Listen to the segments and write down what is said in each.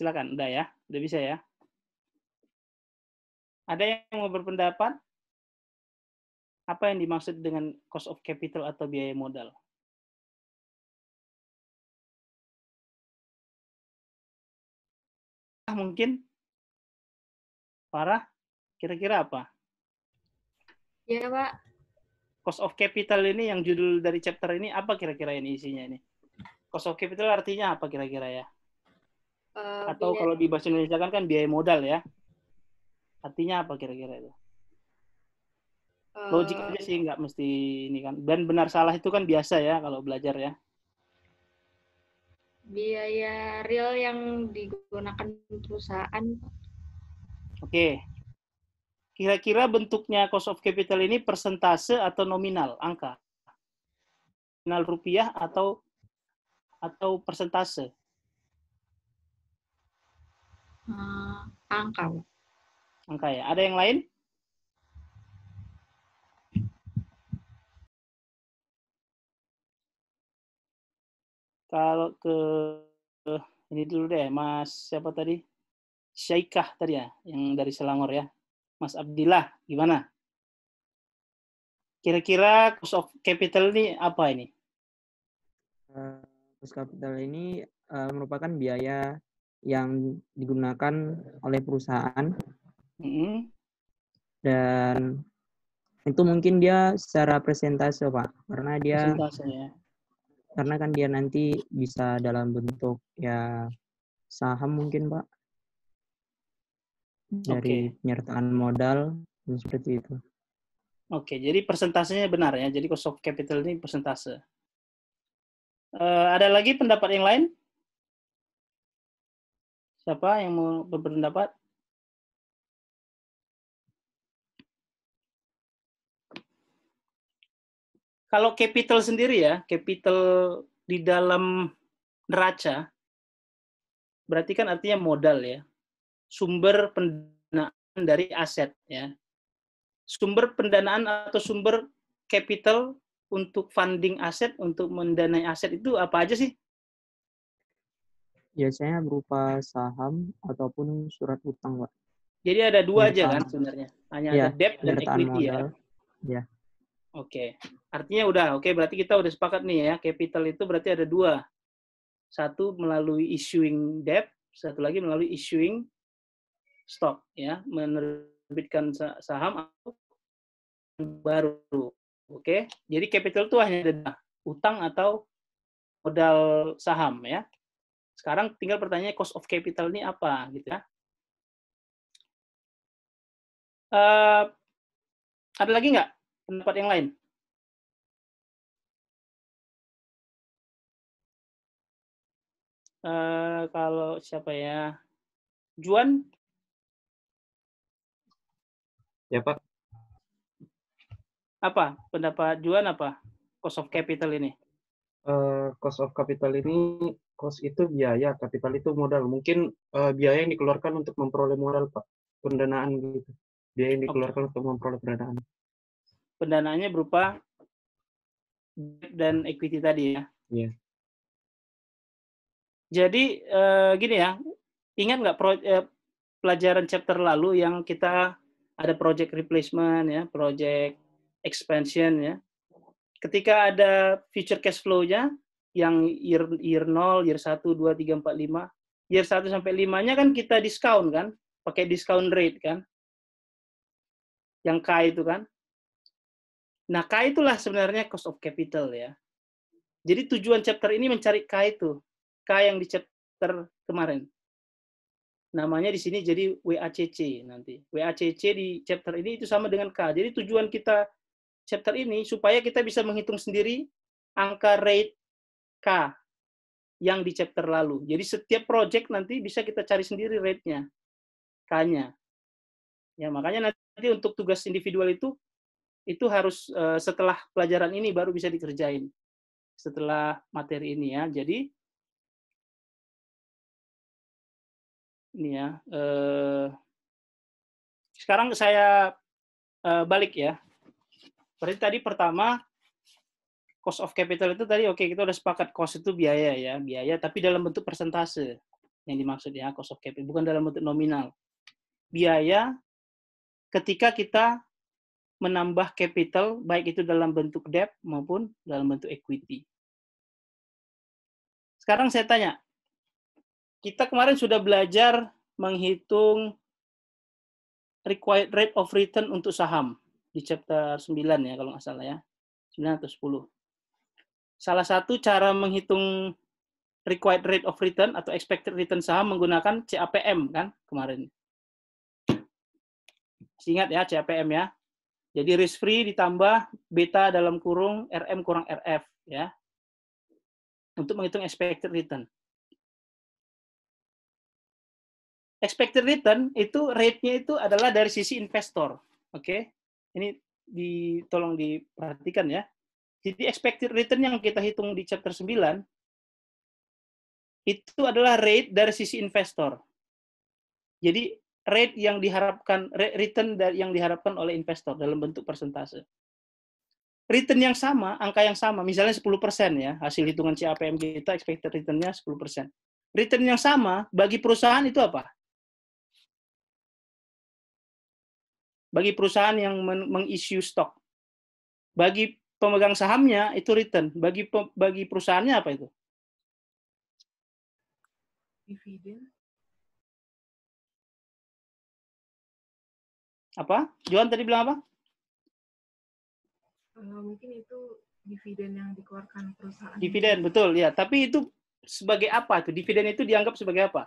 Silakan, udah ya? Udah bisa ya? Ada yang mau berpendapat? Apa yang dimaksud dengan cost of capital atau biaya modal? Mungkin? Farah? Kira-kira apa? Ya, Pak. Cost of capital ini yang judul dari chapter ini apa kira-kira ini isinya ini? Cost of capital artinya apa kira-kira ya? Atau kalau di bahasa Indonesia kan biaya modal ya? Artinya apa kira-kira itu? Logik aja sih, nggak mesti ini kan. Dan benar salah itu kan biasa ya kalau belajar ya. Biaya real yang digunakan perusahaan. Oke. Kira-kira bentuknya cost of capital ini persentase atau nominal, angka? Nominal rupiah atau persentase? Angka. Angka ya. Ada yang lain? Kalau ke ini dulu deh, Mas siapa tadi? Syaikah tadi ya, yang dari Selangor ya. Mas Abdillah, gimana? Kira-kira cost of capital ini apa ini? Cost capital ini merupakan biaya yang digunakan oleh perusahaan dan itu mungkin dia secara persentase Pak, karena dia ya. Karena kan dia nanti bisa dalam bentuk ya saham mungkin Pak, dari penyertaan modal seperti itu. Oke, jadi persentasenya benar ya. Jadi cost of capital ini persentase. Ada lagi pendapat yang lain? Siapa yang mau berpendapat? Kalau capital sendiri ya, capital di dalam neraca, berarti kan artinya modal ya. Sumber pendanaan dari aset ya. Sumber pendanaan atau sumber capital untuk funding aset, untuk mendanai aset itu apa aja sih? Biasanya berupa saham ataupun surat utang, Pak. Jadi ada dua aja kan sebenarnya. Hanya ada debt dan equity modal. Ya. Oke. Artinya udah, oke berarti kita udah sepakat nih ya, capital itu berarti ada dua. Satu melalui issuing debt, satu lagi melalui issuing stock ya, menerbitkan saham atau baru. Oke. Jadi capital itu hanya ada utang atau modal saham ya. Sekarang tinggal pertanyaannya cost of capital ini apa gitu ya. Ada lagi nggak pendapat yang lain? Kalau siapa ya? Juan? Ya Pak. Apa pendapat Juan apa? Cost of capital ini? Cost of capital ini, cost itu biaya, capital itu modal. Mungkin biaya yang dikeluarkan untuk memperoleh modal Pak. Pendanaan gitu. Biaya yang dikeluarkan untuk memperoleh pendanaan. Pendanaannya berupa debt dan equity tadi ya? Iya. Jadi gini ya, ingat nggak pelajaran chapter lalu yang kita ada project replacement ya, project expansion ya. Ketika ada future cash flow-nya yang year 0, year 1, 2, 3, 4, 5, year 1 sampai 5-nya kan kita discount kan, pakai discount rate kan. Yang K itu kan. Nah, K itulah sebenarnya cost of capital ya. Jadi tujuan chapter ini mencari K itu. K yang di chapter kemarin. Namanya di sini jadi WACC nanti. WACC di chapter ini itu sama dengan K. Jadi tujuan kita chapter ini supaya kita bisa menghitung sendiri angka rate K yang di chapter lalu. Jadi setiap project nanti bisa kita cari sendiri rate-nya, K-nya. Ya, makanya nanti untuk tugas individual itu harus setelah pelajaran ini baru bisa dikerjain. Setelah materi ini ya. Jadi ini ya. Sekarang saya balik ya. Berarti tadi pertama cost of capital itu tadi oke, kita udah sepakat cost itu biaya ya, biaya tapi dalam bentuk persentase. yang dimaksud ya, cost of capital, bukan dalam bentuk nominal. Biaya ketika kita menambah capital, baik itu dalam bentuk debt maupun dalam bentuk equity. Sekarang saya tanya, kita kemarin sudah belajar menghitung required rate of return untuk saham di chapter 9 ya, kalau nggak salah ya. 9 atau 10. Salah satu cara menghitung required rate of return atau expected return saham menggunakan CAPM kan kemarin. Ingat ya CAPM ya. Jadi risk free ditambah beta dalam kurung RM kurang RF ya. Untuk menghitung expected return. Expected return itu rate-nya itu adalah dari sisi investor. Oke. Ini tolong diperhatikan ya. Jadi expected return yang kita hitung di chapter 9 itu adalah rate dari sisi investor. Jadi rate yang diharapkan, return yang diharapkan oleh investor dalam bentuk persentase. Return yang sama, angka yang sama, misalnya 10% ya, hasil hitungan CAPM kita expected return-nya 10%. Return yang sama bagi perusahaan itu apa? Bagi perusahaan yang meng-issue stok. Bagi pemegang sahamnya itu return, bagi perusahaannya apa itu? Dividen. Apa? Johan tadi bilang apa? Mungkin itu dividen yang dikeluarkan perusahaan. Dividen, betul ya. Tapi itu sebagai apa tuh? Dividen itu dianggap sebagai apa?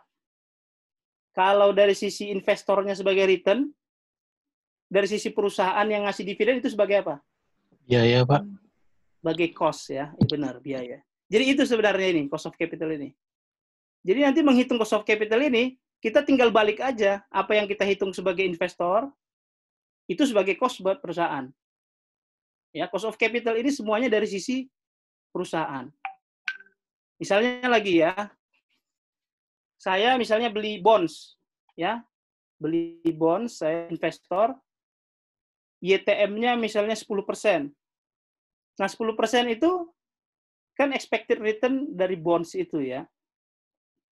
Kalau dari sisi investornya sebagai return, dari sisi perusahaan yang ngasih dividen itu sebagai apa? Biaya, Pak. Sebagai cost ya, benar, biaya. Jadi itu sebenarnya ini, cost of capital ini. Jadi nanti menghitung cost of capital ini, kita tinggal balik aja apa yang kita hitung sebagai investor, itu sebagai cost buat perusahaan. Ya, cost of capital ini semuanya dari sisi perusahaan. Misalnya lagi ya, saya misalnya beli bonds, ya, beli bonds, saya investor, YTM-nya misalnya 10%. Nah, 10% itu kan expected return dari bonds itu ya.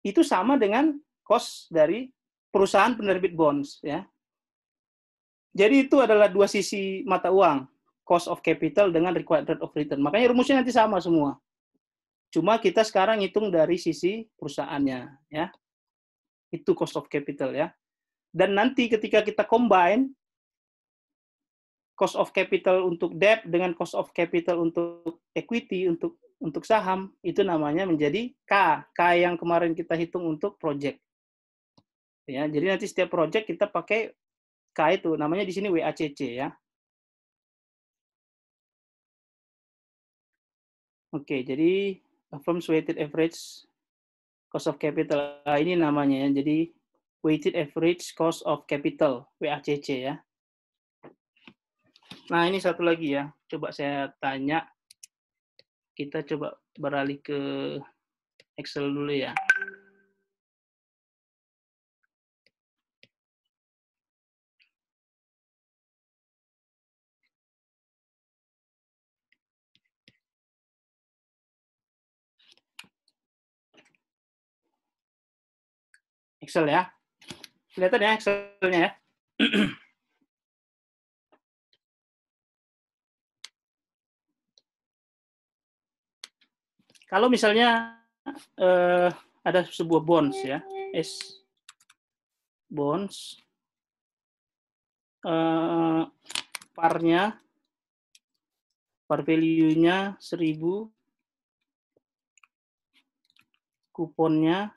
Itu sama dengan cost dari perusahaan penerbit bonds ya. Jadi itu adalah dua sisi mata uang, cost of capital dengan required rate of return. Makanya rumusnya nanti sama semua. Cuma kita sekarang hitung dari sisi perusahaannya ya. Itu cost of capital ya. Dan nanti ketika kita combine cost of capital untuk debt dengan cost of capital untuk equity, untuk saham, itu namanya menjadi K. K yang kemarin kita hitung untuk project. Ya, jadi nanti setiap project kita pakai K itu, namanya di sini WACC ya. Oke, jadi firm's weighted average cost of capital. Nah, ini namanya ya. Jadi weighted average cost of capital, WACC ya. Nah, ini satu lagi ya. Coba saya tanya. Kita coba beralih ke Excel dulu ya. Excel ya. Kelihatan ya Excel-nya ya. Kalau misalnya ada sebuah bonds ya, bonds, par value-nya 1000, kuponnya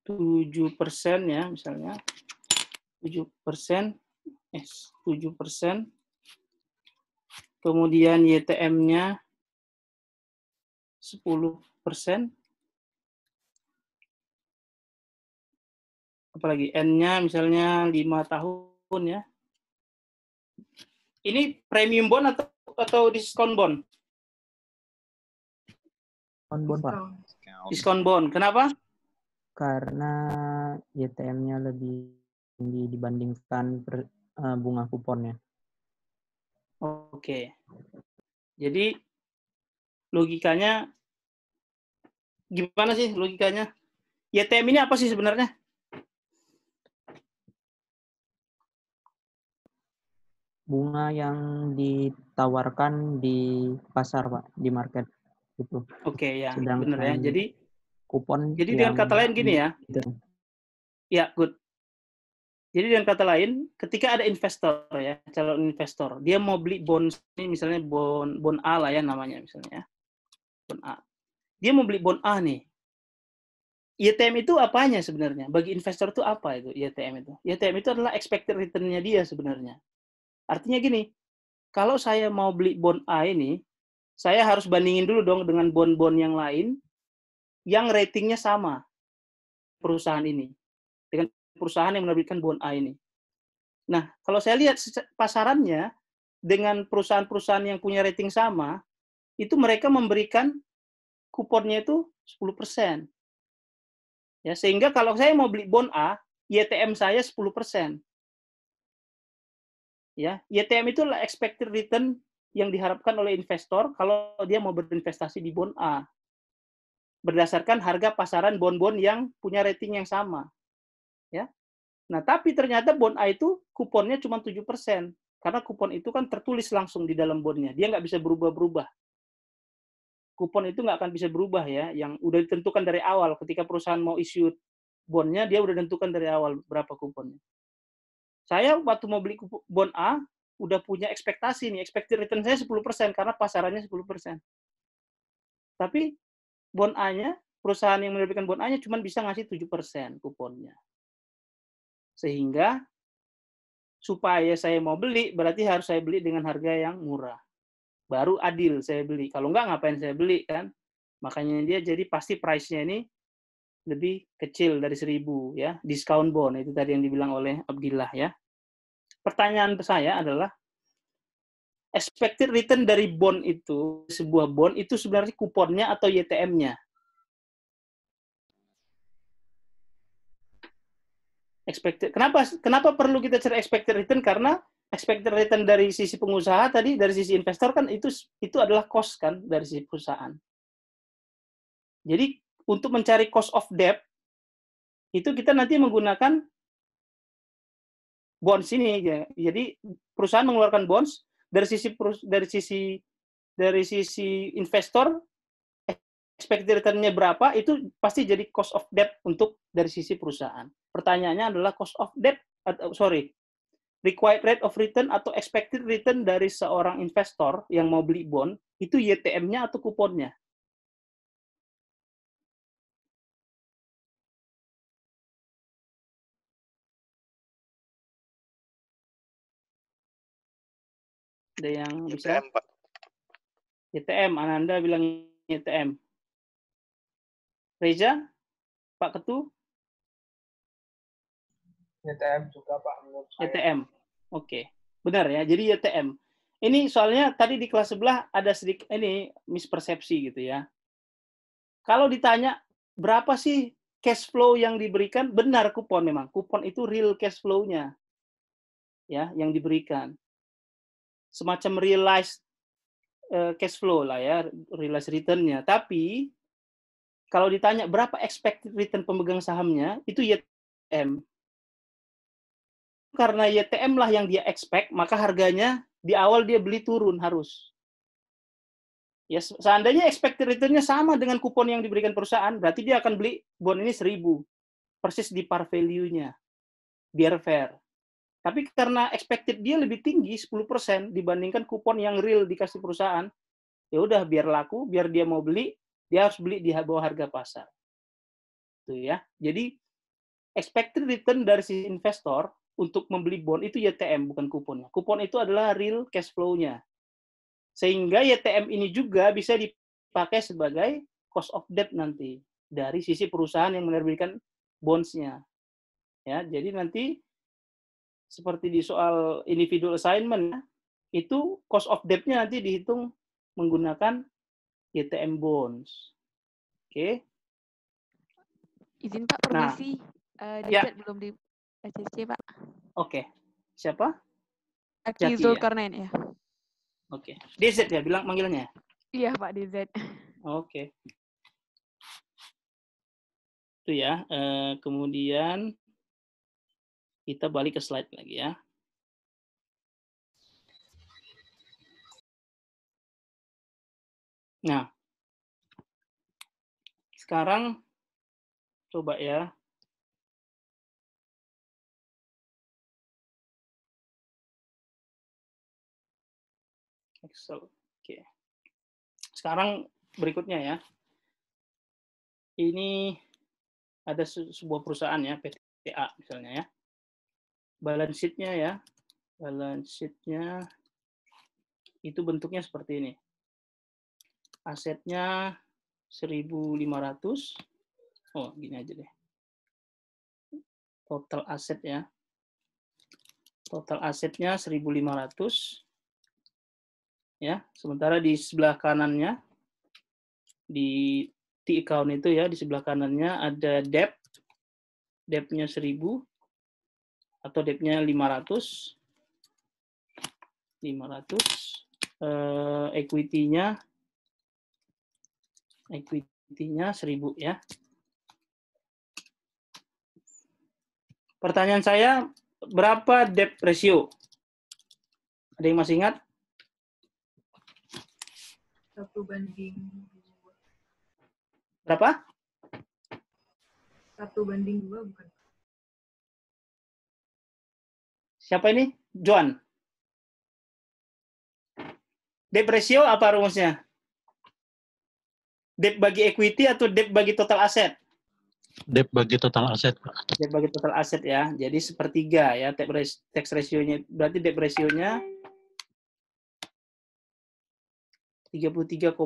7% ya misalnya, 7%, 7%. Kemudian YTM-nya 10%. Apalagi N-nya misalnya 5 tahun ya. Ini premium bond atau diskon bond? On bond, Pak. Diskon bond. Kenapa? Karena YTM-nya lebih tinggi dibandingkan bunga kuponnya. Oke. Jadi logikanya gimana sih logikanya? YTM ini apa sih sebenarnya? Bunga yang ditawarkan di pasar, Pak, di market itu. Oke, ya, Sedangkan benar ya. Jadi kupon dengan yang kata lain gini ya. itu. Ya, good. Jadi dengan kata lain, ketika ada investor ya, calon investor, dia mau beli bond ini misalnya bond A lah ya namanya misalnya. Bond A. Dia mau beli bond A nih. YTM itu apanya sebenarnya? Bagi investor itu apa itu YTM itu? YTM itu adalah expected return-nya dia sebenarnya. Artinya gini, kalau saya mau beli bond A ini, saya harus bandingin dulu dong dengan bond-bond yang lain yang ratingnya sama perusahaan ini. Dengan perusahaan yang menerbitkan bond A ini. Nah, kalau saya lihat pasarannya dengan perusahaan-perusahaan yang punya rating sama, itu mereka memberikan kuponnya itu 10%. Ya, sehingga kalau saya mau beli bond A, YTM saya 10%. Ya, YTM itu adalah expected return yang diharapkan oleh investor kalau dia mau berinvestasi di bond A. Berdasarkan harga pasaran bond-bond yang punya rating yang sama. Ya. Nah, tapi ternyata bond A itu kuponnya cuma 7%. Karena kupon itu kan tertulis langsung di dalam bondnya. Dia nggak bisa berubah-berubah. Kupon itu nggak akan bisa berubah ya. Yang udah ditentukan dari awal. Ketika perusahaan mau issue bondnya, dia udah tentukan dari awal berapa kuponnya. Saya waktu mau beli bond A, udah punya ekspektasi nih. Expected return saya 10% karena pasarannya 10%. Tapi bond A-nya, perusahaan yang menerbitkan bond A-nya cuma bisa ngasih 7% kuponnya. Sehingga supaya saya mau beli, berarti harus saya beli dengan harga yang murah. Baru adil saya beli. Kalau enggak, ngapain saya beli, kan? Makanya dia jadi pasti price-nya ini lebih kecil dari 1.000, ya. Discount bond, itu tadi yang dibilang oleh Abdillah, ya. Pertanyaan saya adalah, expected return dari bond itu, sebuah bond, itu sebenarnya kuponnya atau YTM-nya? Kenapa perlu kita cari expected return? Karena expected return dari sisi pengusaha tadi, dari sisi investor kan itu adalah cost kan dari sisi perusahaan. Jadi untuk mencari cost of debt itu kita nanti menggunakan bonds ini ya. Jadi perusahaan mengeluarkan bonds dari sisi investor expected return-nya berapa, itu pasti jadi cost of debt untuk dari sisi perusahaan. Pertanyaannya adalah cost of debt, required rate of return atau expected return dari seorang investor yang mau beli bond, itu YTM-nya atau kuponnya? Ada yang bisa? YTM, Pak. YTM, Ananda bilang YTM. Reza, Pak Ketu? YTM juga, Pak, menurut saya. YTM, oke. Benar ya, jadi YTM. Ini soalnya tadi di kelas sebelah ada sedikit ini mispersepsi gitu ya. Kalau ditanya berapa sih cash flow yang diberikan, benar kupon memang. Kupon itu real cash flow-nya. Ya, yang diberikan. Semacam realized cash flow lah ya, realized return-nya. Tapi kalau ditanya berapa expected return pemegang sahamnya, itu YTM. Karena YTM lah yang dia expect, maka harganya di awal dia beli turun harus. Ya, seandainya expected return-nya sama dengan kupon yang diberikan perusahaan, berarti dia akan beli bond ini 1.000. Persis di par value-nya. Biar fair. Tapi karena expected dia lebih tinggi 10% dibandingkan kupon yang real dikasih perusahaan, ya udah biar laku, biar dia mau beli, dia harus beli di bawah harga pasar. Tuh ya. Jadi expected return dari si investor untuk membeli bond itu YTM bukan kuponnya. Kupon itu adalah real cash flow-nya. Sehingga YTM ini juga bisa dipakai sebagai cost of debt nanti dari sisi perusahaan yang menerbitkan bonds-nya. Ya, jadi nanti seperti di soal individual assignment, itu cost of debt-nya nanti dihitung menggunakan YTM bonds. Oke. Izin Pak, Nah, permisi. ya. Belum di ACC, Pak. Oke. Siapa? Aki Jaki, Zulkarnain ya. Oke. DZ ya bilang manggilnya? Iya Pak, DZ. Oke. Itu ya. Kemudian kita balik ke slide lagi ya. Nah, sekarang coba ya. Excel. Oke. Sekarang berikutnya ya. Ini ada sebuah perusahaan ya, PTA misalnya ya. Balance sheet-nya ya. Balance sheet-nya itu bentuknya seperti ini. Asetnya 1.500. Oh, gini aja deh. Total aset ya. Total asetnya 1.500. Ya, sementara di sebelah kanannya di account itu ya, di sebelah kanannya ada debt. Debt-nya 1.000 atau debt-nya 500. 500. Equity-nya 1.000 ya. Pertanyaan saya, berapa debt ratio? Ada yang masih ingat? 1:2. Berapa? 1:2 bukan? Siapa ini? John. Debt ratio apa rumusnya? Debt bagi equity atau debt bagi total aset? Debt bagi total aset, Pak. Debt bagi total aset ya. Jadi sepertiga ya tax ratio-nya. Berarti debt ratio-nya 33,33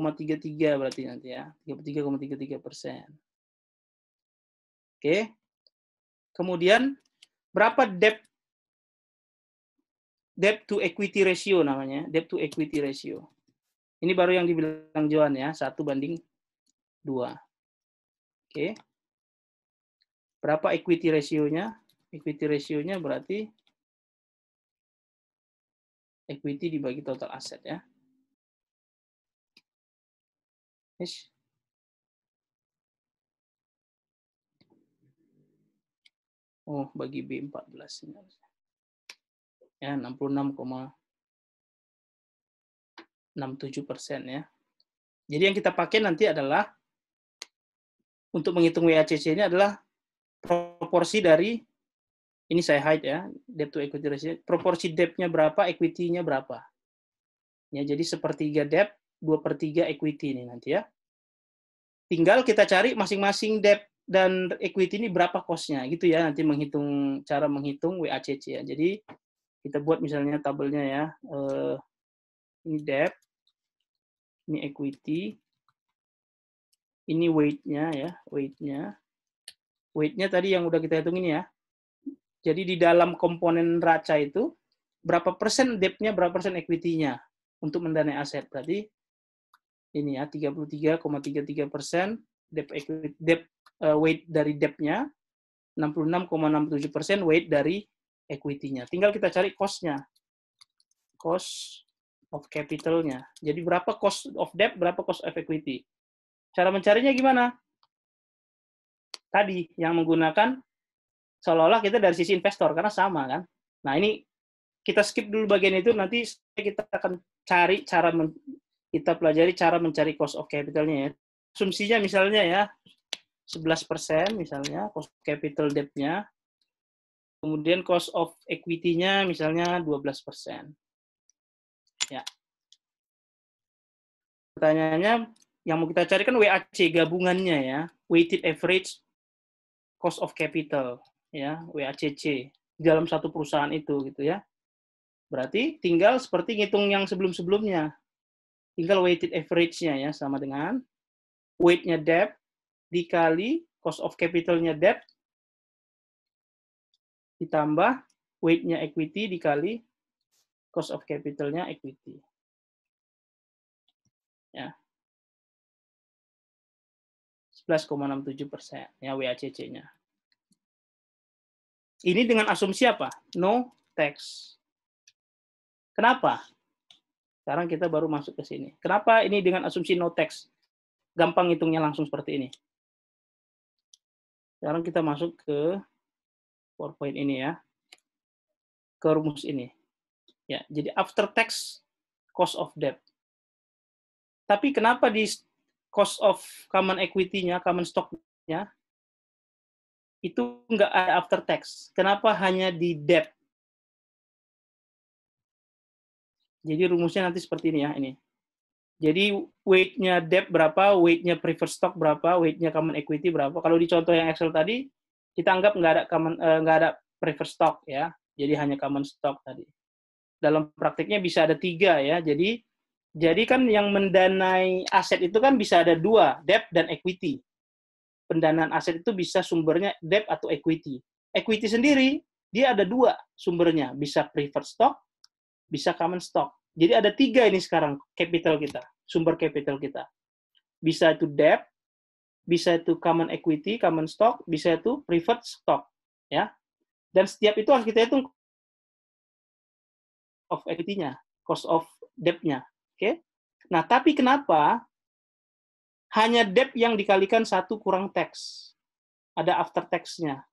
berarti nanti ya. 33,33%. Oke. Kemudian berapa debt to equity ratio namanya? Debt to equity ratio. Ini baru yang dibilang Johan ya, 1:2. Oke. Berapa equity ratio-nya? Equity ratio-nya berarti equity dibagi total aset ya. Yes. Oh, bagi B14 ini. Ya, 66,67% ya. Jadi yang kita pakai nanti adalah untuk menghitung WACC ini adalah proporsi dari, ini saya hide ya, debt to equity ratio. Proporsi debt-nya berapa, equity-nya berapa. Ya, jadi 1/3 debt, 2/3 equity ini nanti ya. Tinggal kita cari masing-masing debt dan equity ini berapa cost-nya gitu ya, nanti cara menghitung WACC ya. Jadi kita buat misalnya tabelnya ya. Ini debt, ini equity, ini weight-nya ya, weight-nya tadi yang udah kita hitung ini ya. Jadi di dalam komponen neraca itu berapa persen debt-nya, berapa persen equity-nya untuk mendanai aset. Berarti ini ya 33,33% debt weight dari debt-nya, 66,67% weight dari equity-nya. Tinggal kita cari cost-nya. Cost of capital-nya. Jadi berapa cost of debt, berapa cost of equity. Cara mencarinya gimana? Tadi yang menggunakan seolah-olah kita dari sisi investor karena sama kan. Nah, ini kita skip dulu bagian itu, nanti kita akan cari kita pelajari cara mencari cost of capital-nya ya. Asumsinya misalnya ya 11% misalnya cost of capital debt-nya. Kemudian cost of equity-nya misalnya 12%. Ya. Pertanyaannya yang mau kita cari kan WAC gabungannya ya, weighted average cost of capital ya, WACC di dalam satu perusahaan itu gitu ya. Berarti tinggal seperti ngitung yang sebelum-sebelumnya. Tinggal weighted average-nya ya sama dengan weight-nya debt dikali cost of capital-nya debt ditambah weight-nya equity dikali cost of capital-nya equity. Ya. 11,67% ya WACC-nya. Ini dengan asumsi apa? No tax. Kenapa? Sekarang kita baru masuk ke sini. Kenapa ini dengan asumsi no tax? Gampang hitungnya langsung seperti ini. Sekarang kita masuk ke PowerPoint ini ya. Ke rumus ini. Ya, jadi after tax cost of debt. Tapi kenapa di cost of common equity-nya, common stock-nya itu nggak ada after tax? Kenapa hanya di debt? Jadi rumusnya nanti seperti ini ya, ini. Jadi weight-nya debt berapa, weight-nya preferred stock berapa, weight-nya common equity berapa. Kalau di contoh yang Excel tadi, kita anggap nggak ada preferred stock ya. Jadi hanya common stock tadi. Dalam praktiknya bisa ada 3 ya. Jadi kan yang mendanai aset itu kan bisa ada 2, debt dan equity. Pendanaan aset itu bisa sumbernya debt atau equity. Equity sendiri dia ada 2 sumbernya, bisa preferred stock, bisa common stock. Jadi ada 3 ini sekarang capital kita, sumber capital kita. Bisa itu debt, bisa itu common equity, common stock, bisa itu preferred stock, ya. Dan setiap itu harus kita hitung of equity-nya, cost of debt-nya, oke? Nah, tapi kenapa hanya debt yang dikalikan 1 kurang tax? Ada after tax-nya.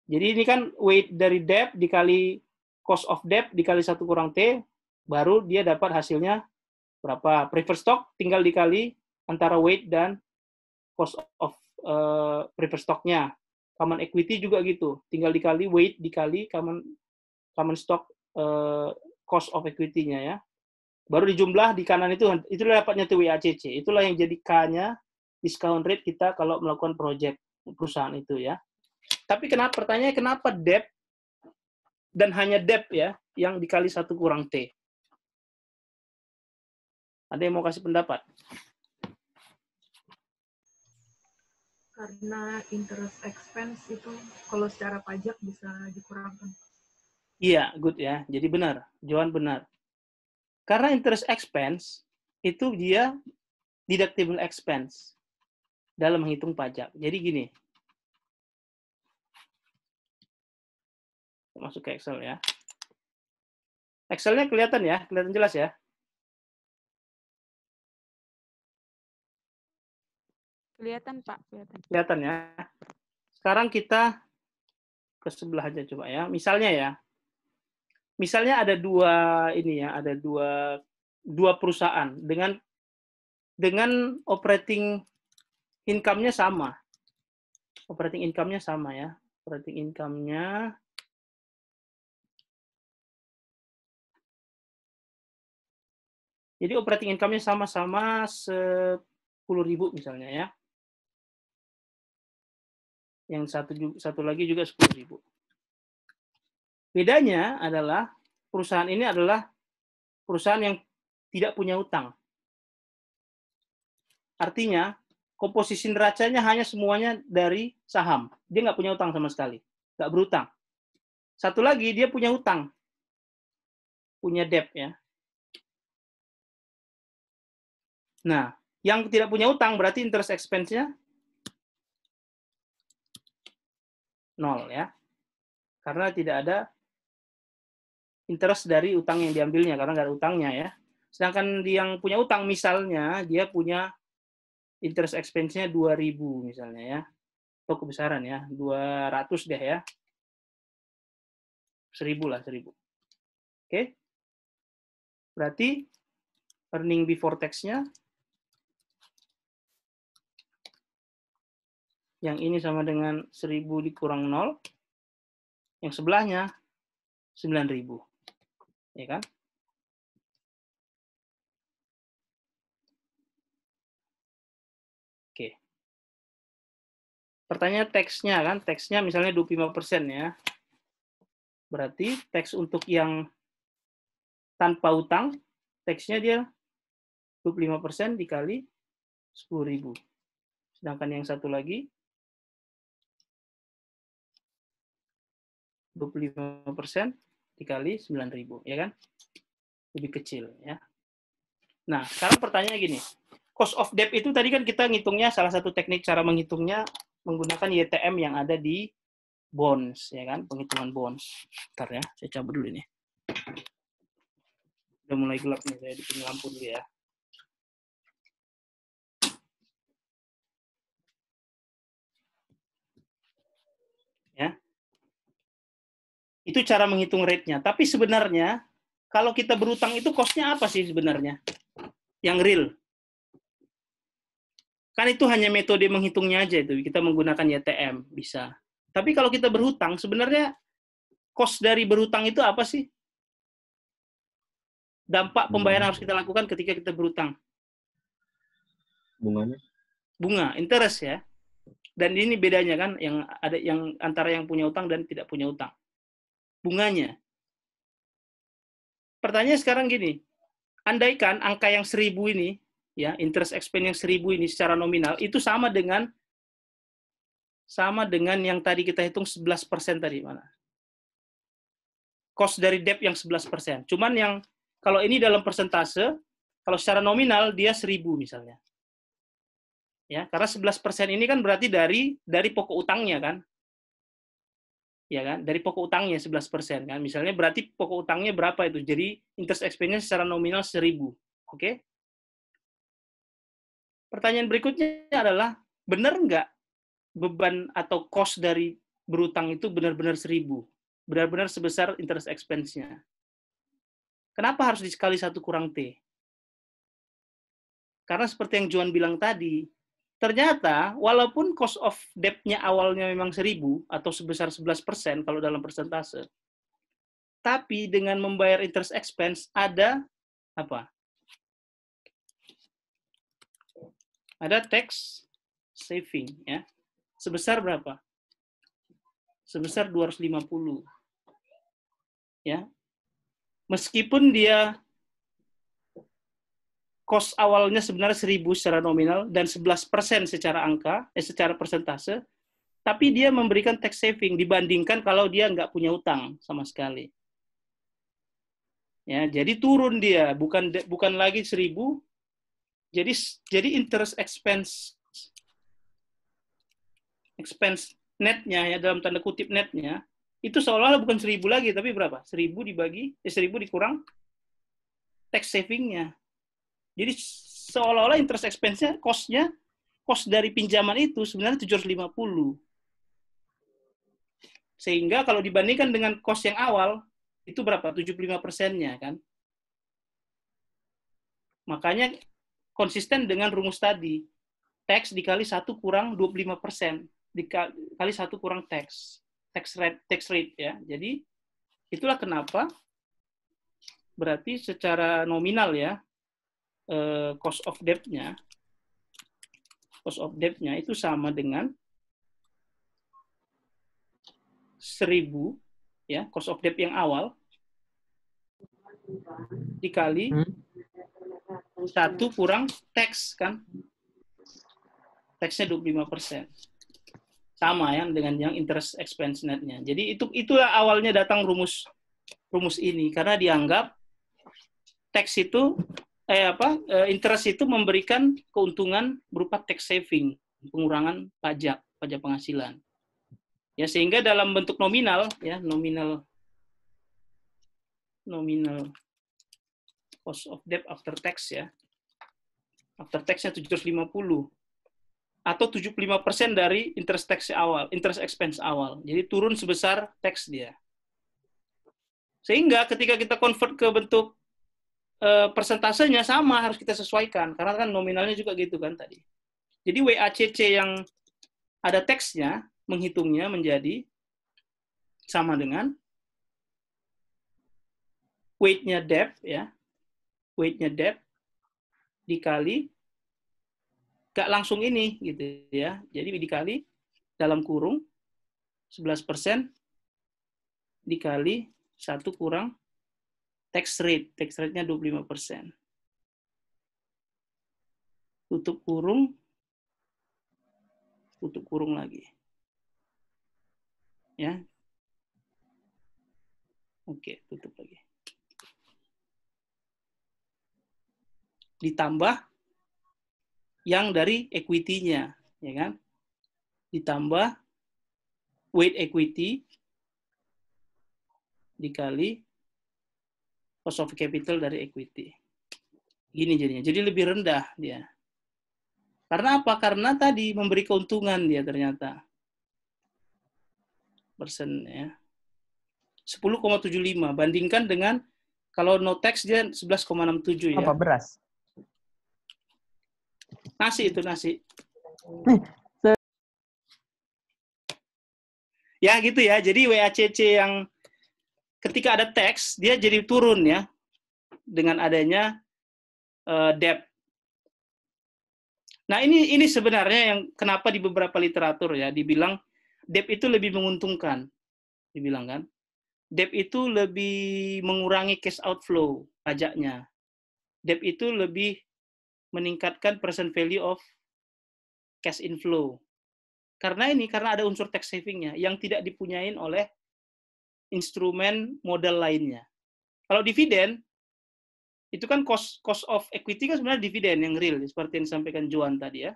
Jadi ini kan weight dari debt dikali cost of debt dikali 1 kurang T, baru dia dapat hasilnya berapa. Preferred stock tinggal dikali antara weight dan cost of preferred stock-nya. Common equity juga gitu, tinggal dikali weight dikali common stock cost of equity-nya ya. Baru dijumlah di kanan itulah dapatnya TWACC. Itulah yang jadi K-nya discount rate kita kalau melakukan project perusahaan itu ya. Tapi pertanyaannya kenapa debt dan hanya debt ya yang dikali 1 kurang T? Ada yang mau kasih pendapat? Karena interest expense itu kalau secara pajak bisa dikurangkan. Iya, good ya. Jadi benar, Johan benar. Karena interest expense itu dia deductible expense dalam menghitung pajak. Jadi gini, masuk ke Excel ya. Excel-nya kelihatan ya, kelihatan jelas ya. Kelihatan, Pak. Kelihatan. Kelihatan ya. Sekarang kita ke sebelah aja coba ya. Misalnya ada 2 ini ya, ada dua perusahaan dengan operating income-nya sama. Operating income-nya sama ya. Operating income-nya jadi operating income-nya sama-sama 10.000 misalnya ya. Yang satu lagi juga 10.000. Bedanya adalah perusahaan ini adalah perusahaan yang tidak punya utang. Artinya, komposisi neracanya hanya semuanya dari saham. Dia nggak punya utang sama sekali. Nggak berutang. Satu lagi, dia punya utang. Punya debt ya. Nah, yang tidak punya utang berarti interest expense-nya 0 ya. Karena tidak ada interest dari utang yang diambilnya, karena nggak ada utangnya ya. Sedangkan yang punya utang misalnya, dia punya interest expense-nya 2.000 misalnya ya. Atau kebesaran ya, 200 deh ya. 1.000 lah, 1.000. Oke. Berarti earning before tax-nya yang ini sama dengan 1.000 dikurang 0. Yang sebelahnya 9.000. Ya kan? Oke. Pertanyaan tax-nya kan, tax-nya misalnya 25% ya. Berarti tax untuk yang tanpa utang, tax-nya dia 25% dikali 10.000. Sedangkan yang satu lagi 25% dikali 9.000, ya kan? Lebih kecil ya. Nah, sekarang pertanyaannya gini. Cost of debt itu tadi kan kita ngitungnya, salah satu teknik cara menghitungnya menggunakan YTM yang ada di bonds, ya kan? Penghitungan bonds. Bentar ya, saya cabut dulu ini. Udah mulai gelap nih, saya bikin lampu dulu ya. Itu cara menghitung rate-nya. Tapi sebenarnya kalau kita berutang itu cost-nya apa sih sebenarnya? Yang real. Kan itu hanya metode menghitungnya aja itu. Kita menggunakan YTM bisa. Tapi kalau kita berhutang sebenarnya cost dari berhutang itu apa sih? Dampak pembayaran harus kita lakukan ketika kita berhutang. Bunganya? Bunga, interest ya. Dan ini bedanya kan yang ada yang antara yang punya utang dan tidak punya utang. Bunganya. Pertanyaan sekarang gini, andaikan angka yang 1.000 ini, ya interest expense yang 1.000 ini secara nominal itu sama dengan yang tadi kita hitung 11% tadi mana? Cost dari debt yang 11%. Cuman yang kalau ini dalam persentase, kalau secara nominal dia 1.000 misalnya. Ya, karena 11% ini kan berarti dari pokok utangnya kan. Ya kan? Dari pokok utangnya 11% kan. Misalnya berarti pokok utangnya berapa itu? Jadi interest expense secara nominal 1.000. Oke? Pertanyaan berikutnya adalah benar nggak beban atau cost dari berutang itu benar-benar 1.000? Benar-benar sebesar interest expense-nya. Kenapa harus dikali 1 kurang T? Karena seperti yang Juan bilang tadi, ternyata walaupun cost of debt-nya awalnya memang 1.000 atau sebesar 11% kalau dalam persentase, tapi dengan membayar interest expense ada apa? Ada tax saving ya. Sebesar berapa? Sebesar 250. Ya. Meskipun dia cost awalnya sebenarnya 1.000 secara nominal dan 11% secara persentase, tapi dia memberikan tax saving dibandingkan kalau dia nggak punya utang sama sekali. Ya, jadi turun dia, bukan lagi 1.000. Jadi interest expense netnya ya dalam tanda kutip netnya itu seolah-olah bukan 1.000 lagi, tapi berapa? 1.000 dikurang tax savingnya. Jadi seolah-olah interest expense-nya, cost dari pinjaman itu sebenarnya 750. Sehingga kalau dibandingkan dengan cost yang awal, itu berapa? 75%-nya kan. Makanya konsisten dengan rumus tadi. Tax dikali 1 kurang 25%. Dikali 1 kurang tax rate ya. Jadi itulah kenapa berarti secara nominal ya, cost of debt-nya itu sama dengan 1.000 ya, cost of debt yang awal dikali 1 kurang tax kan. Tax-nya 25%. Sama ya dengan yang interest expense net-nya. Jadi itulah awalnya datang rumus ini karena dianggap tax itu interest itu memberikan keuntungan berupa tax saving, pengurangan pajak penghasilan. Ya sehingga dalam bentuk nominal ya, nominal cost of debt after tax ya. After tax-nya 750 atau 75% dari interest expense awal. Jadi turun sebesar tax dia. Sehingga ketika kita convert ke bentuk persentasenya sama harus kita sesuaikan karena kan nominalnya juga gitu kan tadi. Jadi WACC yang ada teksnya menghitungnya menjadi sama dengan weight-nya debt ya. Weight-nya debt dikali gak langsung ini gitu ya. Jadi dikali dalam kurung 11% dikali 1 kurang tax rate-nya 25%. Tutup kurung lagi. Ya. Oke, tutup lagi. Ditambah yang dari equity-nya, ya kan? Ditambah weight equity dikali cost of capital dari equity. Gini jadinya. Jadi lebih rendah dia. Karena apa? Karena tadi memberi keuntungan dia ternyata. Persen ya. 10,75. Bandingkan dengan kalau no tax dia 11,67 ya. Apa beras? Nasi itu nasi. Ya gitu ya. Jadi WACC yang ketika ada tax dia jadi turun ya dengan adanya debt. Nah ini sebenarnya yang kenapa di beberapa literatur ya dibilang debt itu lebih menguntungkan, dibilang kan. Debt itu lebih mengurangi cash outflow pajaknya. Debt itu lebih meningkatkan present value of cash inflow. Karena ada unsur tax savingnya yang tidak dipunyain oleh instrumen modal lainnya. Kalau dividen itu kan cost of equity kan sebenarnya dividen yang real seperti yang disampaikan Juan tadi ya.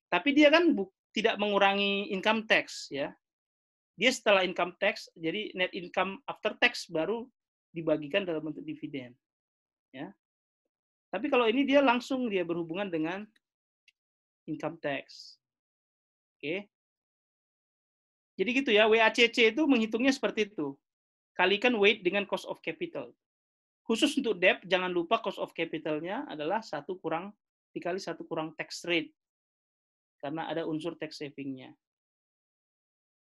Tapi dia kan tidak mengurangi income tax ya. Dia setelah income tax jadi net income after tax baru dibagikan dalam bentuk dividen ya. Tapi kalau ini dia langsung dia berhubungan dengan income tax. Oke. Jadi gitu ya, WACC itu menghitungnya seperti itu. Kalikan weight dengan cost of capital. Khusus untuk debt, jangan lupa cost of capital-nya adalah 1 dikali 1 kurang tax rate. Karena ada unsur tax saving-nya.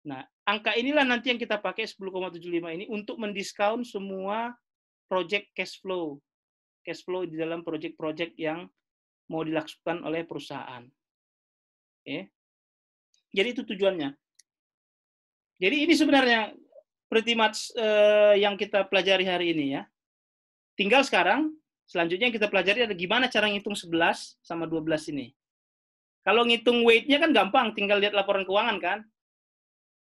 Nah, angka inilah nanti yang kita pakai 10,75 ini untuk mendiskon semua project cash flow. Cash flow di dalam project-project yang mau dilakukan oleh perusahaan. Oke. Jadi itu tujuannya. Jadi ini sebenarnya pretty much yang kita pelajari hari ini ya. Tinggal sekarang, selanjutnya yang kita pelajari ada gimana cara ngitung 11 sama 12 ini. Kalau ngitung weight-nya kan gampang, tinggal lihat laporan keuangan kan.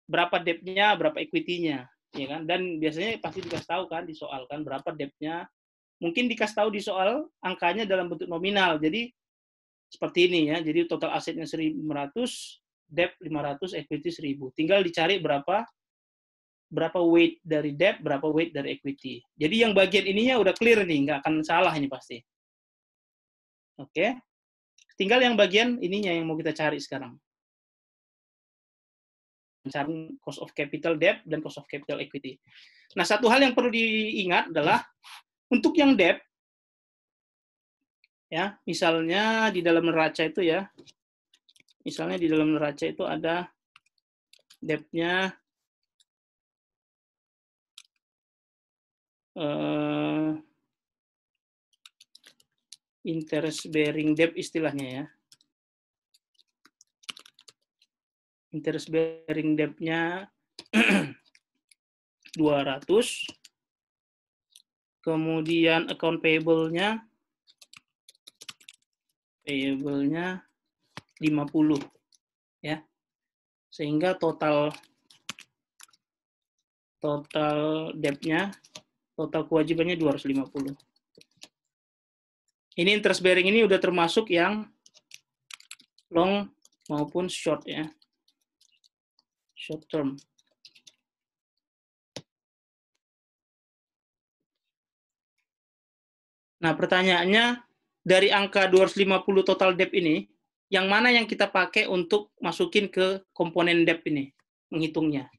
Berapa debt-nya, berapa equity-nya, ya kan? Dan biasanya pasti dikasih tahu kan di soal kan berapa debt-nya. Mungkin dikasih tahu di soal angkanya dalam bentuk nominal. Jadi seperti ini ya. Jadi total asetnya 1.500, debt 500, equity 1.000. Tinggal dicari berapa weight dari debt, berapa weight dari equity. Jadi yang bagian ininya udah clear nih, nggak akan salah ini pasti. Oke. Tinggal yang bagian ininya yang mau kita cari sekarang. Mencari cost of capital debt dan cost of capital equity. Nah, satu hal yang perlu diingat adalah untuk yang debt, ya, misalnya di dalam neraca itu ya, misalnya di dalam neraca itu ada debt-nya interest bearing debt istilahnya ya. Interest bearing debt-nya 200. Kemudian account payable-nya 50 ya. Sehingga total debt-nya, total kewajibannya 250. Ini interest bearing ini udah termasuk yang long maupun short ya. Short term. Nah, pertanyaannya dari angka 250 total debt ini, yang mana yang kita pakai untuk masukin ke komponen debt ini, menghitungnya?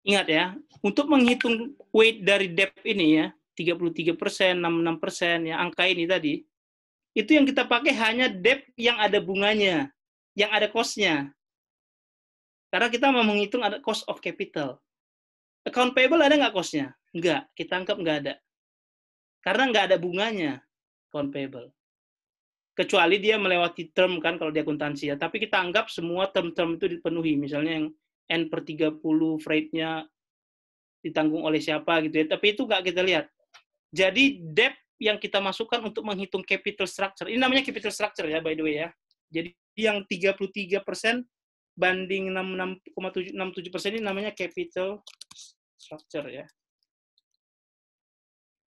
Ingat ya, untuk menghitung weight dari debt ini ya, 33%, 66% ya, angka ini tadi, itu yang kita pakai hanya debt yang ada bunganya, yang ada cost-nya. Karena kita mau menghitung ada cost of capital. Account payable ada nggak cost-nya? Nggak, kita anggap nggak ada. Karena nggak ada bunganya, account payable. Kecuali dia melewati term kan kalau di akuntansi ya. Tapi kita anggap semua term-term itu dipenuhi. Misalnya yang N/30 freight-nya ditanggung oleh siapa gitu ya. Tapi itu nggak kita lihat. Jadi debt yang kita masukkan untuk menghitung capital structure. Ini namanya capital structure ya, by the way ya. Jadi yang 33% banding 66,67% ini namanya capital structure ya.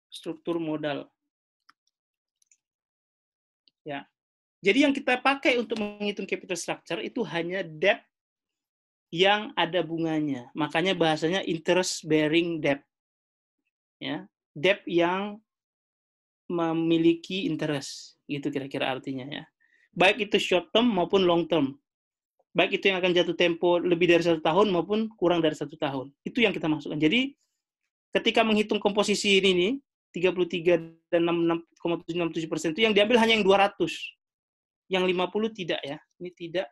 Struktur modal. Ya. Jadi yang kita pakai untuk menghitung capital structure itu hanya debt yang ada bunganya. Makanya bahasanya interest bearing debt. Ya. Debt yang memiliki interest, gitu kira-kira artinya ya. Baik itu short term maupun long term. baik itu yang akan jatuh tempo lebih dari 1 tahun maupun kurang dari 1 tahun. Itu yang kita masukkan. Jadi ketika menghitung komposisi ini nih, 33 dan 66,767% itu yang diambil hanya yang 200. Yang 50 tidak ya. Ini tidak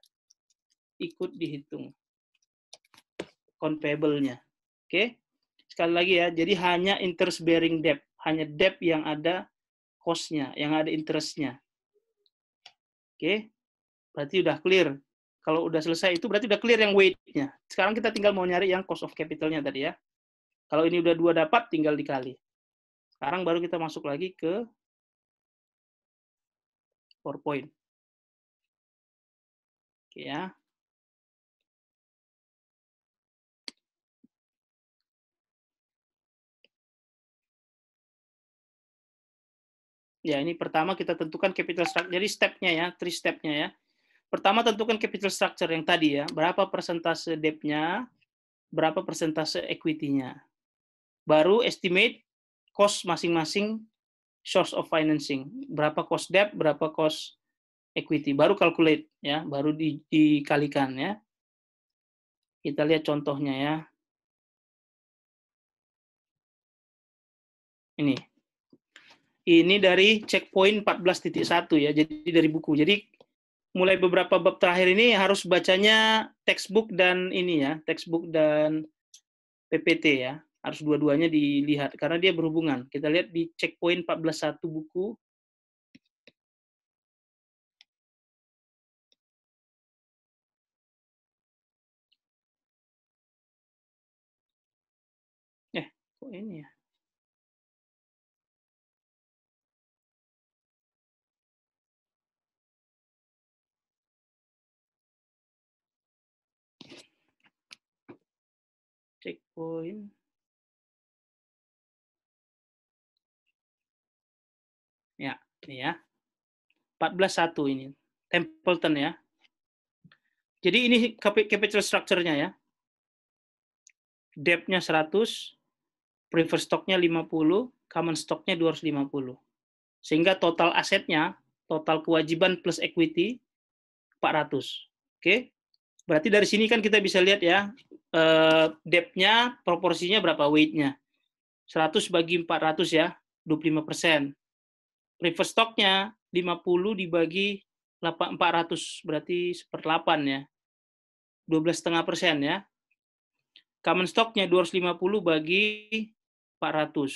ikut dihitung conpayable-nya. Oke. Sekali lagi ya, jadi hanya interest bearing debt, hanya debt yang ada cost-nya, yang ada interest-nya. Oke. Berarti udah clear. Kalau udah selesai itu berarti udah clear yang weight-nya. Sekarang kita tinggal mau nyari yang cost of capital-nya tadi ya. Kalau ini udah 2 dapat, tinggal dikali. Sekarang baru kita masuk lagi ke PowerPoint. Oke ya. Ya, ini pertama kita tentukan capital structure. Jadi step-nya ya, 3 step-nya ya. Pertama tentukan capital structure yang tadi ya. Berapa persentase debt-nya, berapa persentase equity-nya. Baru estimate cost masing-masing source of financing. Berapa cost debt, berapa cost equity. Baru calculate ya, baru dikalikan ya. Kita lihat contohnya ya. Ini dari checkpoint 14.1 ya, jadi dari buku. Jadi mulai beberapa bab terakhir ini harus bacanya textbook dan ini ya, textbook dan PPT ya. Harus dua-duanya dilihat karena dia berhubungan. Kita lihat di checkpoint 14.1 buku. Kok ini ya? Checkpoint. Ya, ini ya. 14.1 ini. Templeton ya. Jadi ini capital structure-nya ya. Debt-nya 100, preferred stock-nya 50, common stock-nya 250. Sehingga total asetnya, total kewajiban plus equity 400. Oke. Berarti dari sini kan kita bisa lihat ya, debt-nya proporsinya berapa weight-nya. 100 bagi 400 ya, 25%. Preferred stock-nya 50 dibagi 400, berarti 1/8 ya. 12,5% ya. Common stock-nya 250 bagi 400,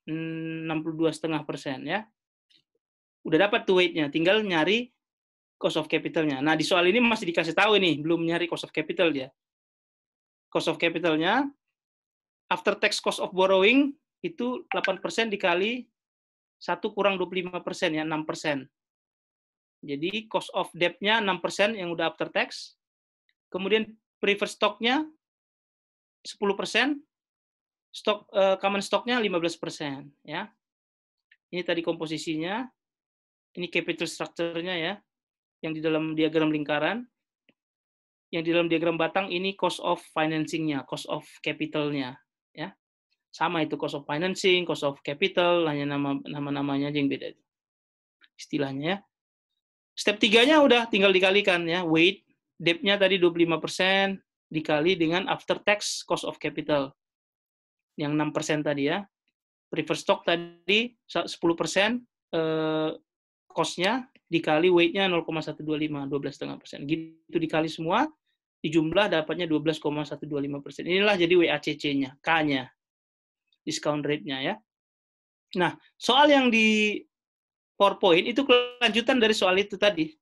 62,5% ya. Udah dapat tuh weight-nya, tinggal nyari cost of capital-nya. Nah, di soal ini masih dikasih tahu ini, belum nyari cost of capital dia. Cost of capital-nya, after tax cost of borrowing, itu 8% dikali 1 kurang 25% ya, 6%. Jadi, cost of debt-nya 6% yang udah after tax. Kemudian, preferred stock-nya 10%, common stock-nya 15%. Ya. Ini tadi komposisinya, ini capital structure-nya ya, yang di dalam diagram lingkaran. Yang di dalam diagram batang ini cost of financing-nya, cost of capital-nya. Ya. Sama itu cost of financing, cost of capital, hanya nama-namanya aja yang beda. Istilahnya ya. Step 3-nya udah tinggal dikalikan ya, weight, debt-nya tadi 25% dikali dengan after tax cost of capital. Yang 6% tadi ya. Preferred stock tadi 10%, cost-nya dikali weight-nya 0,125, 12,5%. Gitu dikali semua, dijumlah dapatnya 12,125%. Inilah jadi WACC-nya, K-nya, discount rate-nya ya. Nah, soal yang di PowerPoint itu kelanjutan dari soal itu tadi.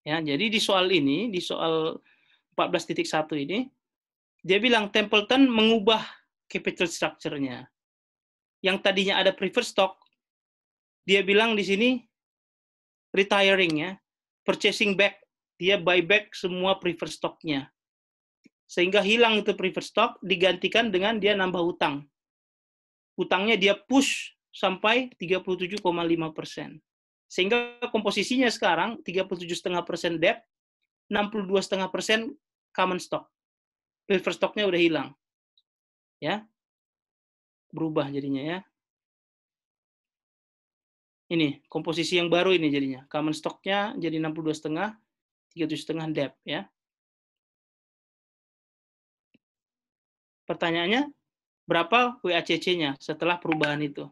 Ya, jadi di soal ini, di soal 14.1 ini, dia bilang Templeton mengubah capital structure-nya. Yang tadinya ada preferred stock, dia bilang di sini retiring ya, purchasing back, dia buy back semua preferred stock-nya. Sehingga hilang itu preferred stock, digantikan dengan dia nambah utang. Utangnya dia push sampai 37,5%. Sehingga komposisinya sekarang 37,5% debt, 62,5% common stock. Preferred stock-nya udah hilang. Ya. Berubah jadinya ya. Ini komposisi yang baru ini jadinya. Common stock-nya jadi 62,5, 3,7,5 debt ya. Pertanyaannya, berapa WACC-nya setelah perubahan itu?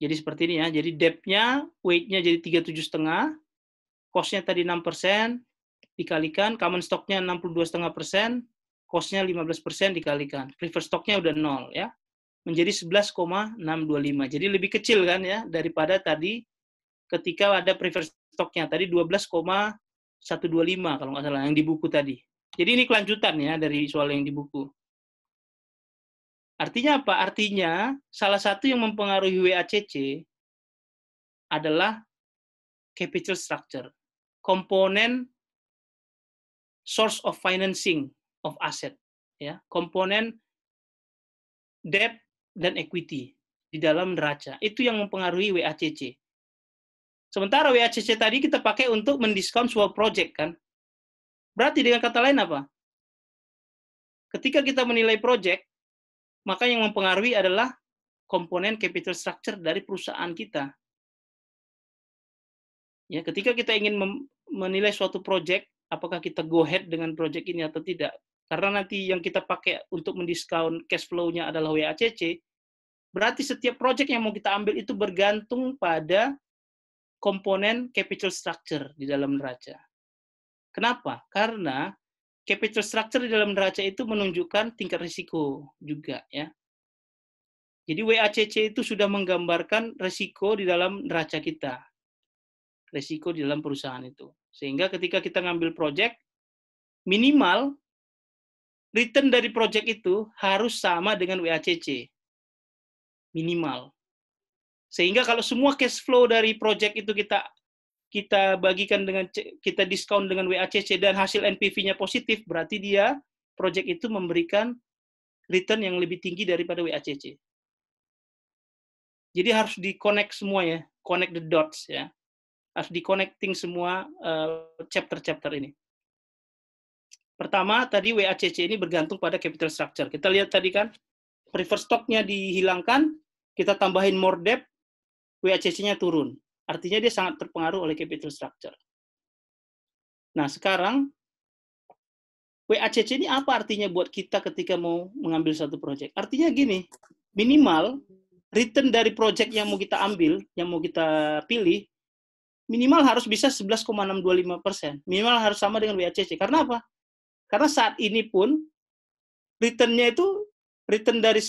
Jadi seperti ini ya. Jadi debt-nya, weight-nya jadi 37,5, cost-nya tadi 6%, dikalikan, common stock-nya 62,5%, cost-nya 15% dikalikan. Preferred stock-nya udah 0 ya. Menjadi 11,625. Jadi lebih kecil kan ya daripada tadi ketika ada preferred stock-nya. Tadi 12,125 kalau nggak salah yang di buku tadi. Jadi ini kelanjutan ya dari soal yang di buku. Artinya apa? Artinya salah satu yang mempengaruhi WACC adalah capital structure, komponen source of financing of asset, ya, komponen debt dan equity di dalam neraca. Itu yang mempengaruhi WACC. Sementara WACC tadi kita pakai untuk mendiskon sebuah project kan. Berarti dengan kata lain apa? Ketika kita menilai project, maka yang mempengaruhi adalah komponen capital structure dari perusahaan kita. Ya, ketika kita ingin menilai suatu project, apakah kita go ahead dengan project ini atau tidak? Karena nanti yang kita pakai untuk mendiskon cash flow-nya adalah WACC, berarti setiap project yang mau kita ambil itu bergantung pada komponen capital structure di dalam neraca. Kenapa? Karena capital structure di dalam neraca itu menunjukkan tingkat risiko juga ya. Jadi WACC itu sudah menggambarkan risiko di dalam neraca kita. Risiko di dalam perusahaan itu. Sehingga ketika kita ngambil project, minimal return dari project itu harus sama dengan WACC. Minimal. Sehingga kalau semua cash flow dari project itu kita bagikan dengan, kita diskon dengan WACC dan hasil NPV-nya positif, berarti dia project itu memberikan return yang lebih tinggi daripada WACC. Jadi harus di-connect semua ya, connect the dots ya. Harus di-connecting semua chapter-chapter ini. Pertama, tadi WACC ini bergantung pada capital structure. Kita lihat tadi kan, preferred stock-nya dihilangkan, kita tambahin more debt, WACC-nya turun. Artinya dia sangat terpengaruh oleh capital structure. Nah, sekarang WACC ini apa artinya buat kita ketika mau mengambil satu project? Artinya gini, minimal return dari project yang mau kita ambil, yang mau kita pilih, minimal harus bisa 11,625%. Minimal harus sama dengan WACC. Karena apa? Karena saat ini pun return-nya itu return dari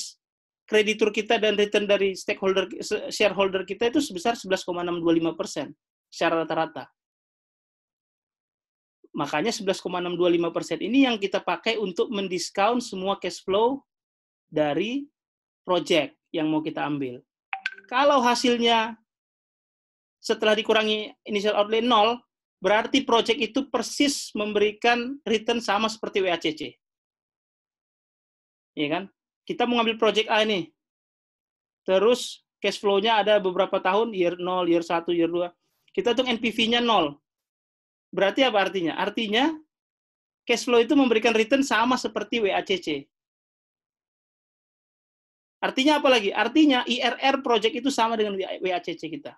kreditur kita dan return dari stakeholder shareholder kita itu sebesar 11,625% secara rata-rata. Makanya 11,625% ini yang kita pakai untuk mendiskon semua cash flow dari project yang mau kita ambil. Kalau hasilnya setelah dikurangi initial outlay 0, berarti project itu persis memberikan return sama seperti WACC. Iya kan? Kita mau ngambil project A ini. Terus cash flow-nya ada beberapa tahun, year 0, year 1, year 2. Kita hitung NPV-nya 0. Berarti apa artinya? Artinya cash flow itu memberikan return sama seperti WACC. Artinya apa lagi? Artinya IRR project itu sama dengan WACC kita.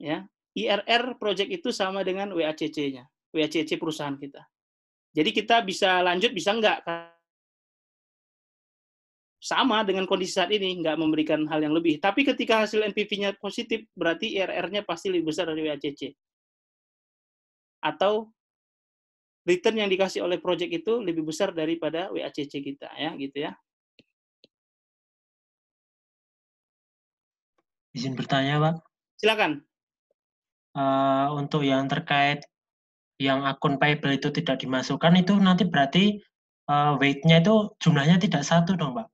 Ya, IRR project itu sama dengan WACC-nya, WACC perusahaan kita. Jadi kita bisa lanjut, bisa enggak. Sama dengan kondisi saat ini, nggak memberikan hal yang lebih. Tapi ketika hasil NPV-nya positif, berarti IRR-nya pasti lebih besar dari WACC. Atau return yang dikasih oleh project itu lebih besar daripada WACC kita, ya, gitu ya. Izin bertanya, Pak. Silakan. Untuk yang terkait yang akun payable itu tidak dimasukkan, itu nanti berarti weight-nya itu jumlahnya tidak satu dong, Pak?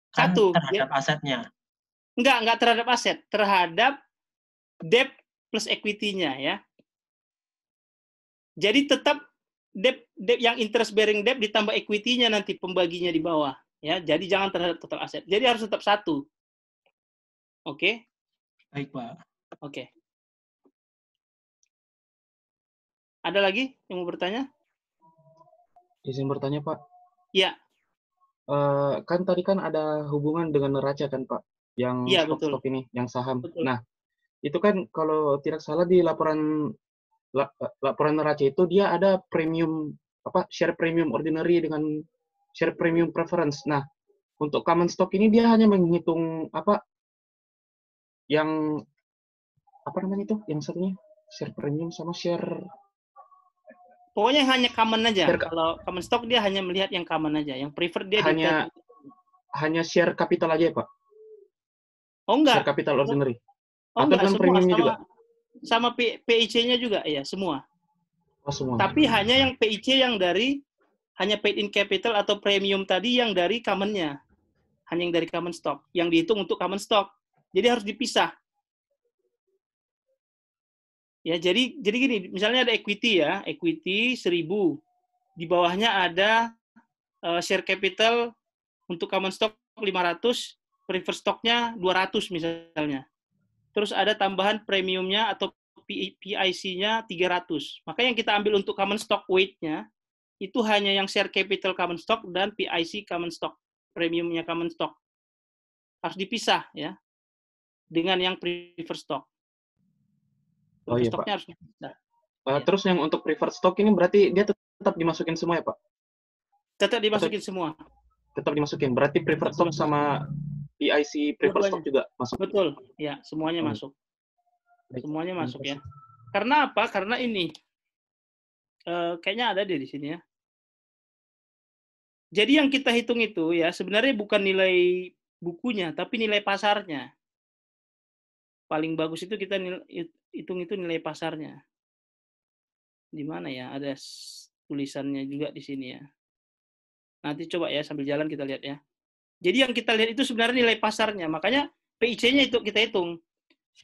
Kan Satu terhadap ya. asetnya. Enggak terhadap aset, terhadap debt plus equity-nya ya. Jadi tetap debt yang interest bearing debt ditambah equity-nya nanti pembaginya di bawah ya. Jadi jangan terhadap total aset. Jadi harus tetap satu. Oke? Baik, Pak. Oke. Ada lagi yang mau bertanya? Izin bertanya, Pak. Ya. Kan tadi kan ada hubungan dengan neraca kan, Pak? Yang Iya, stok-stok ini, yang saham. Betul. Nah, itu kan kalau tidak salah di laporan laporan neraca itu dia ada premium share premium ordinary dengan share premium preference. Nah, untuk common stock ini dia hanya menghitung yang namanya itu, yang satunya share premium sama share, pokoknya hanya common aja. share, Kalau common stock dia hanya melihat yang common aja, yang preferred dia hanya share capital aja ya, Pak? Oh enggak. Share capital ordinary. Oh Atau enggak, dengan semua premiumnya juga? sama PIC-nya juga, ya semua. Oh, semua. Tapi hanya yang PIC yang dari hanya paid in capital atau premium tadi yang dari common-nya. Hanya yang dari common stock, yang dihitung untuk common stock. Jadi harus dipisah. Ya, jadi gini, misalnya ada equity ya, equity 1.000. Di bawahnya ada share capital untuk common stock 500, preferred stock-nya 200 misalnya. Terus ada tambahan premiumnya atau PIC-nya 300. Maka yang kita ambil untuk common stock weight-nya itu hanya yang share capital common stock dan PIC common stock, premiumnya common stock. Harus dipisah ya dengan yang preferred stock. Oh iya, Pak. Harus dipisah. Terus yang untuk preferred stock ini berarti dia tetap dimasukin semua ya, Pak? Tetap dimasukin semua. Tetap dimasukin. Berarti preferred stock sama PIC preferred stock juga masuk? Betul. Ya, semuanya masuk. Semuanya masuk ya. Karena apa? Karena ini kayaknya ada di sini ya. Jadi yang kita hitung itu ya sebenarnya bukan nilai bukunya, tapi nilai pasarnya. Paling bagus itu kita hitung itu nilai pasarnya. Di mana ya? Ada tulisannya juga di sini ya. Nanti coba ya sambil jalan kita lihat ya. Jadi yang kita lihat itu sebenarnya nilai pasarnya. Makanya PIC-nya itu kita hitung.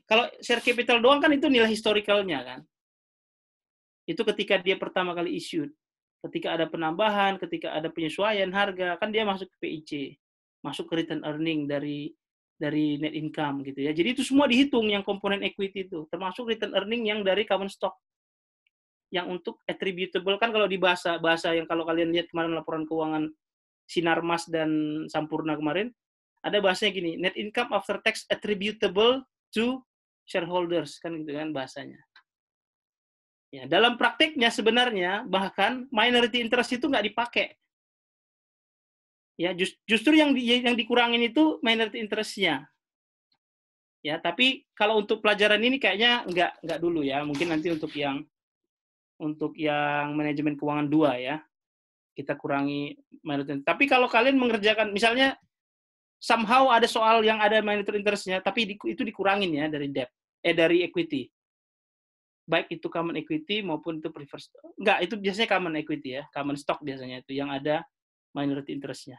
Kalau share capital doang kan itu nilai historicalnya kan. Itu ketika dia pertama kali issued. Ketika ada penambahan, ketika ada penyesuaian harga, kan dia masuk ke PIC. Masuk ke return earning dari net income gitu ya. Jadi itu semua dihitung yang komponen equity itu, termasuk return earning yang dari common stock. Yang untuk attributable kan kalau di bahasa yang kalau kalian lihat kemarin laporan keuangan Sinarmas dan Sampurna kemarin, ada bahasanya gini, net income after tax attributable to shareholders kan gitu kan bahasanya. Ya, dalam prakteknya sebenarnya bahkan minority interest itu nggak dipakai. Ya, justru yang dikurangin itu minority interest-nya. Ya, tapi kalau untuk pelajaran ini kayaknya nggak dulu ya. Mungkin nanti untuk yang manajemen keuangan 2 ya. Kita kurangi minority interest. Tapi kalau kalian mengerjakan misalnya somehow ada soal yang ada minority interest-nya tapi itu dikurangin ya dari debt dari equity. Baik itu common equity maupun itu preferred stock. Enggak, itu biasanya common equity ya, common stock biasanya itu yang ada minority interest-nya.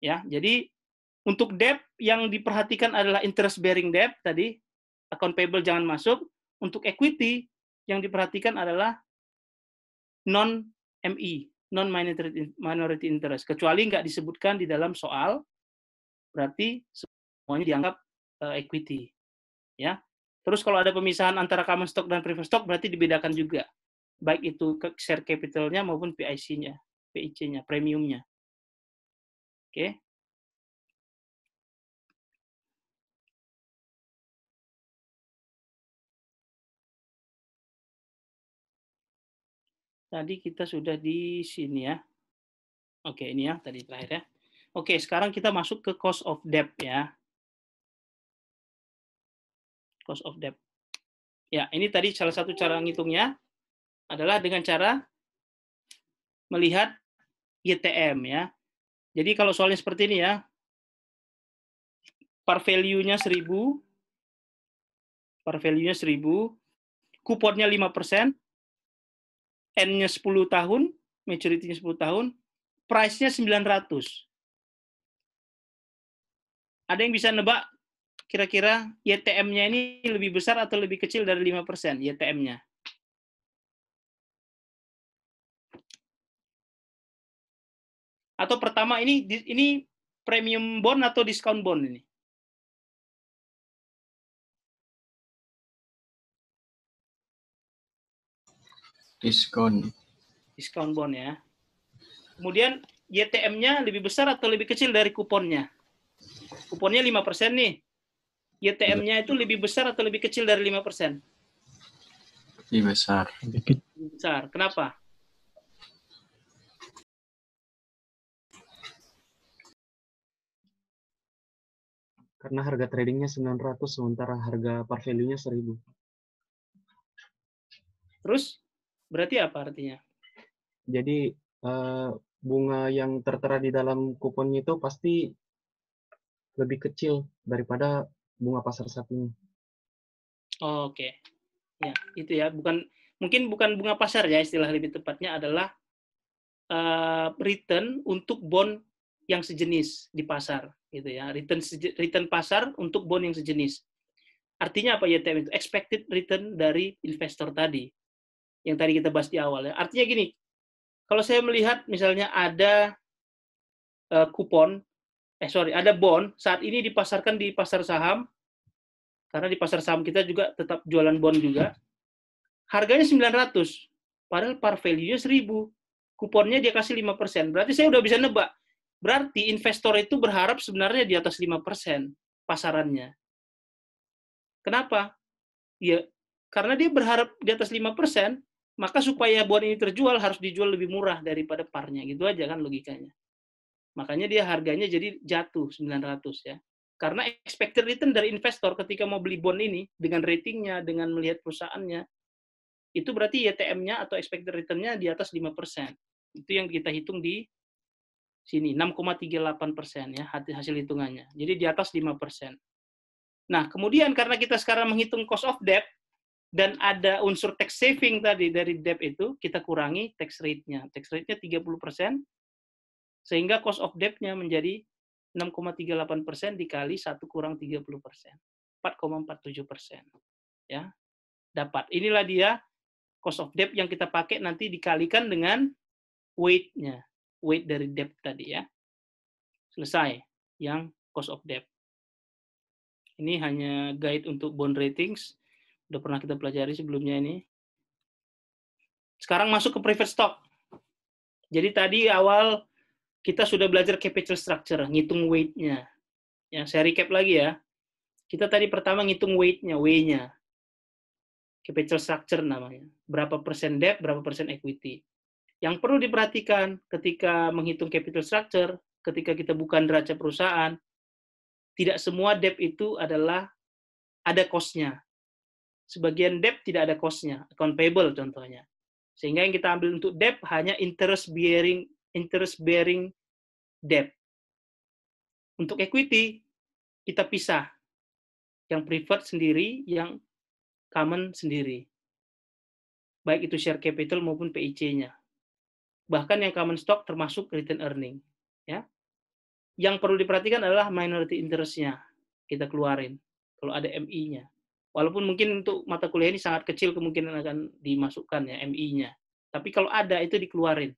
Ya, jadi untuk debt yang diperhatikan adalah interest bearing debt tadi, account payable jangan masuk. Untuk equity yang diperhatikan adalah non-MI, non-minority interest. Kecuali nggak disebutkan di dalam soal, berarti semuanya dianggap equity. Ya. Terus kalau ada pemisahan antara common stock dan preferred stock berarti dibedakan juga. Baik itu share capital-nya maupun PIC-nya, PIC-nya, premiumnya. Oke. Tadi kita sudah di sini ya. Oke, ini ya tadi terakhir ya. Oke, sekarang kita masuk ke cost of debt ya. Cost of debt. Ya, ini tadi salah satu cara ngitungnya adalah dengan cara melihat YTM ya. Jadi kalau soalnya seperti ini ya, par value-nya 1.000, kuponnya 5%, N-nya 10 tahun, maturity-nya 10 tahun, price-nya 900. Ada yang bisa nebak kira-kira YTM-nya ini lebih besar atau lebih kecil dari 5% YTM-nya? Atau pertama ini premium bond atau discount bond ini? Diskon bond ya. Kemudian YTM-nya lebih besar atau lebih kecil dari kuponnya? Kuponnya 5% nih. YTM-nya itu lebih besar atau lebih kecil dari 5%? Lebih besar. Lebih besar. Kenapa? Karena harga tradingnya 900 sementara harga par value-nya 1000. Terus berarti apa artinya? Jadi bunga yang tertera di dalam kuponnya itu pasti lebih kecil daripada bunga pasar saat ini. Oh, oke. Ya, itu ya. Mungkin bukan bunga pasar ya, istilah lebih tepatnya adalah return untuk bond yang sejenis di pasar, gitu ya. Return pasar untuk bond yang sejenis. Artinya apa YTM itu? Expected return dari investor tadi, yang tadi kita bahas di awal ya. Artinya gini, kalau saya melihat misalnya ada ada bond saat ini dipasarkan di pasar saham, karena di pasar saham kita juga tetap jualan bond juga. Harganya 900, padahal par value-nya 1000. Kuponnya dia kasih 5%. Berarti saya udah bisa nebak. Berarti investor itu berharap sebenarnya di atas 5% pasarannya. Kenapa? Ya, karena dia berharap di atas 5%, maka supaya bond ini terjual harus dijual lebih murah daripada parnya. Gitu aja kan logikanya. Makanya dia harganya jadi jatuh 900 ya. Karena expected return dari investor ketika mau beli bond ini dengan ratingnya, dengan melihat perusahaannya, itu berarti YTM-nya atau expected return-nya di atas 5%. Itu yang kita hitung di sini, 6,38% ya hasil hitungannya. Jadi di atas 5%. Nah, kemudian karena kita sekarang menghitung cost of debt, dan ada unsur tax saving tadi dari debt itu, kita kurangi tax rate-nya. Tax rate-nya 30%, sehingga cost of debt-nya menjadi 6,38% dikali 1 kurang 30%. 4,47%. Ya, dapat. Inilah dia cost of debt yang kita pakai nanti dikalikan dengan weight-nya. Weight dari debt tadi ya. Selesai yang cost of debt. Ini hanya guide untuk bond ratings. Udah pernah kita pelajari sebelumnya ini. Sekarang masuk ke preferred stock. Jadi tadi awal kita sudah belajar capital structure, ngitung weight-nya. Ya, saya recap lagi ya. Kita tadi pertama ngitung weight-nya, W-nya. Capital structure namanya. Berapa persen debt, berapa persen equity. Yang perlu diperhatikan ketika menghitung capital structure, ketika kita buka neraca perusahaan, tidak semua debt itu adalah ada cost-nya. Sebagian debt tidak ada cost-nya, account payable contohnya. Sehingga yang kita ambil untuk debt hanya interest bearing debt. Untuk equity, kita pisah. Yang preferred sendiri, yang common sendiri. Baik itu share capital maupun PIC-nya. Bahkan yang common stock termasuk return earning. Ya. Yang perlu diperhatikan adalah minority interest-nya. Kita keluarin. Kalau ada MI-nya. Walaupun mungkin untuk mata kuliah ini sangat kecil kemungkinan akan dimasukkan ya MI-nya. Tapi kalau ada itu dikeluarin.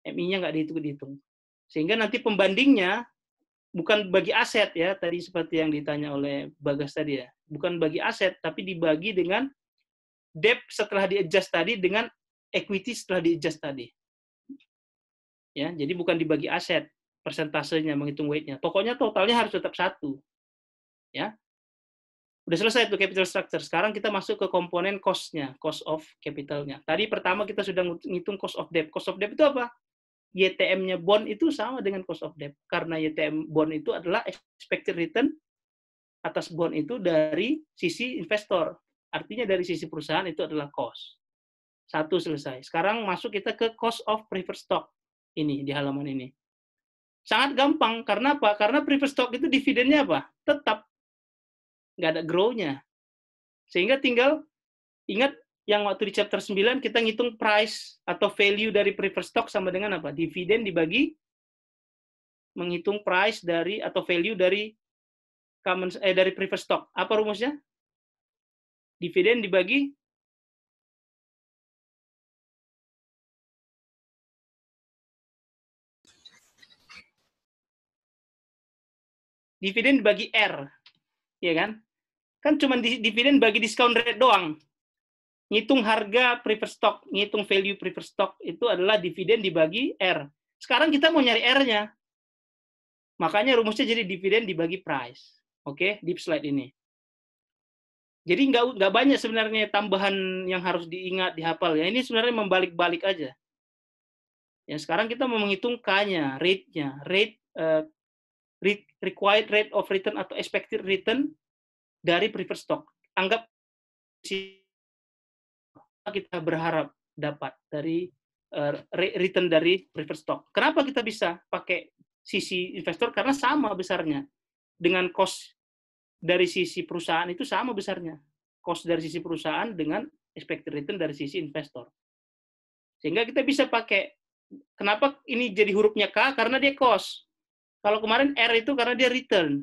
MI-nya nggak dihitung. Sehingga nanti pembandingnya bukan bagi aset ya, tadi seperti yang ditanya oleh Bagas tadi ya. Bukan bagi aset, tapi dibagi dengan debt setelah di-adjust tadi dengan equity setelah di-adjust tadi. Ya, jadi bukan dibagi aset, persentasenya menghitung weight-nya. Pokoknya totalnya harus tetap 1. Ya. Udah selesai itu capital structure. Sekarang kita masuk ke komponen cost-nya, cost of capital-nya. Tadi pertama kita sudah ngitung cost of debt. Cost of debt itu apa? YTM-nya bond itu sama dengan cost of debt. Karena YTM bond itu adalah expected return atas bond itu dari sisi investor. Artinya dari sisi perusahaan itu adalah cost. 1 selesai. Sekarang masuk kita ke cost of preferred stock. Ini di halaman ini. Sangat gampang. Karena apa? Karena preferred stock itu dividennya apa? Tetap. Nggak ada grow-nya. Sehingga tinggal ingat yang waktu di chapter 9 kita ngitung price atau value dari preferred stock sama dengan apa? Dividen dibagi menghitung price dari atau value dari dari preferred stock. Apa rumusnya? Dividen dibagi dividen dibagi R. Ya kan? Kan cuma dividen bagi discount rate doang. Ngitung harga preferred stock, ngitung value preferred stock itu adalah dividen dibagi R. Sekarang kita mau nyari R-nya. Makanya rumusnya jadi dividen dibagi price. Oke, deep slide ini. Jadi nggak banyak sebenarnya tambahan yang harus diingat, dihafal ya. Ini sebenarnya membalik-balik aja. Ya, sekarang kita mau menghitung K-nya, rate-nya, required rate of return atau expected return dari preferred stock. Anggap kita berharap dapat dari return dari preferred stock. Kenapa kita bisa pakai sisi investor? Karena sama besarnya. Dengan cost dari sisi perusahaan itu sama besarnya. Cost dari sisi perusahaan dengan expected return dari sisi investor. Sehingga kita bisa pakai, kenapa ini jadi hurufnya K? Karena dia cost. Kalau kemarin R itu karena dia return.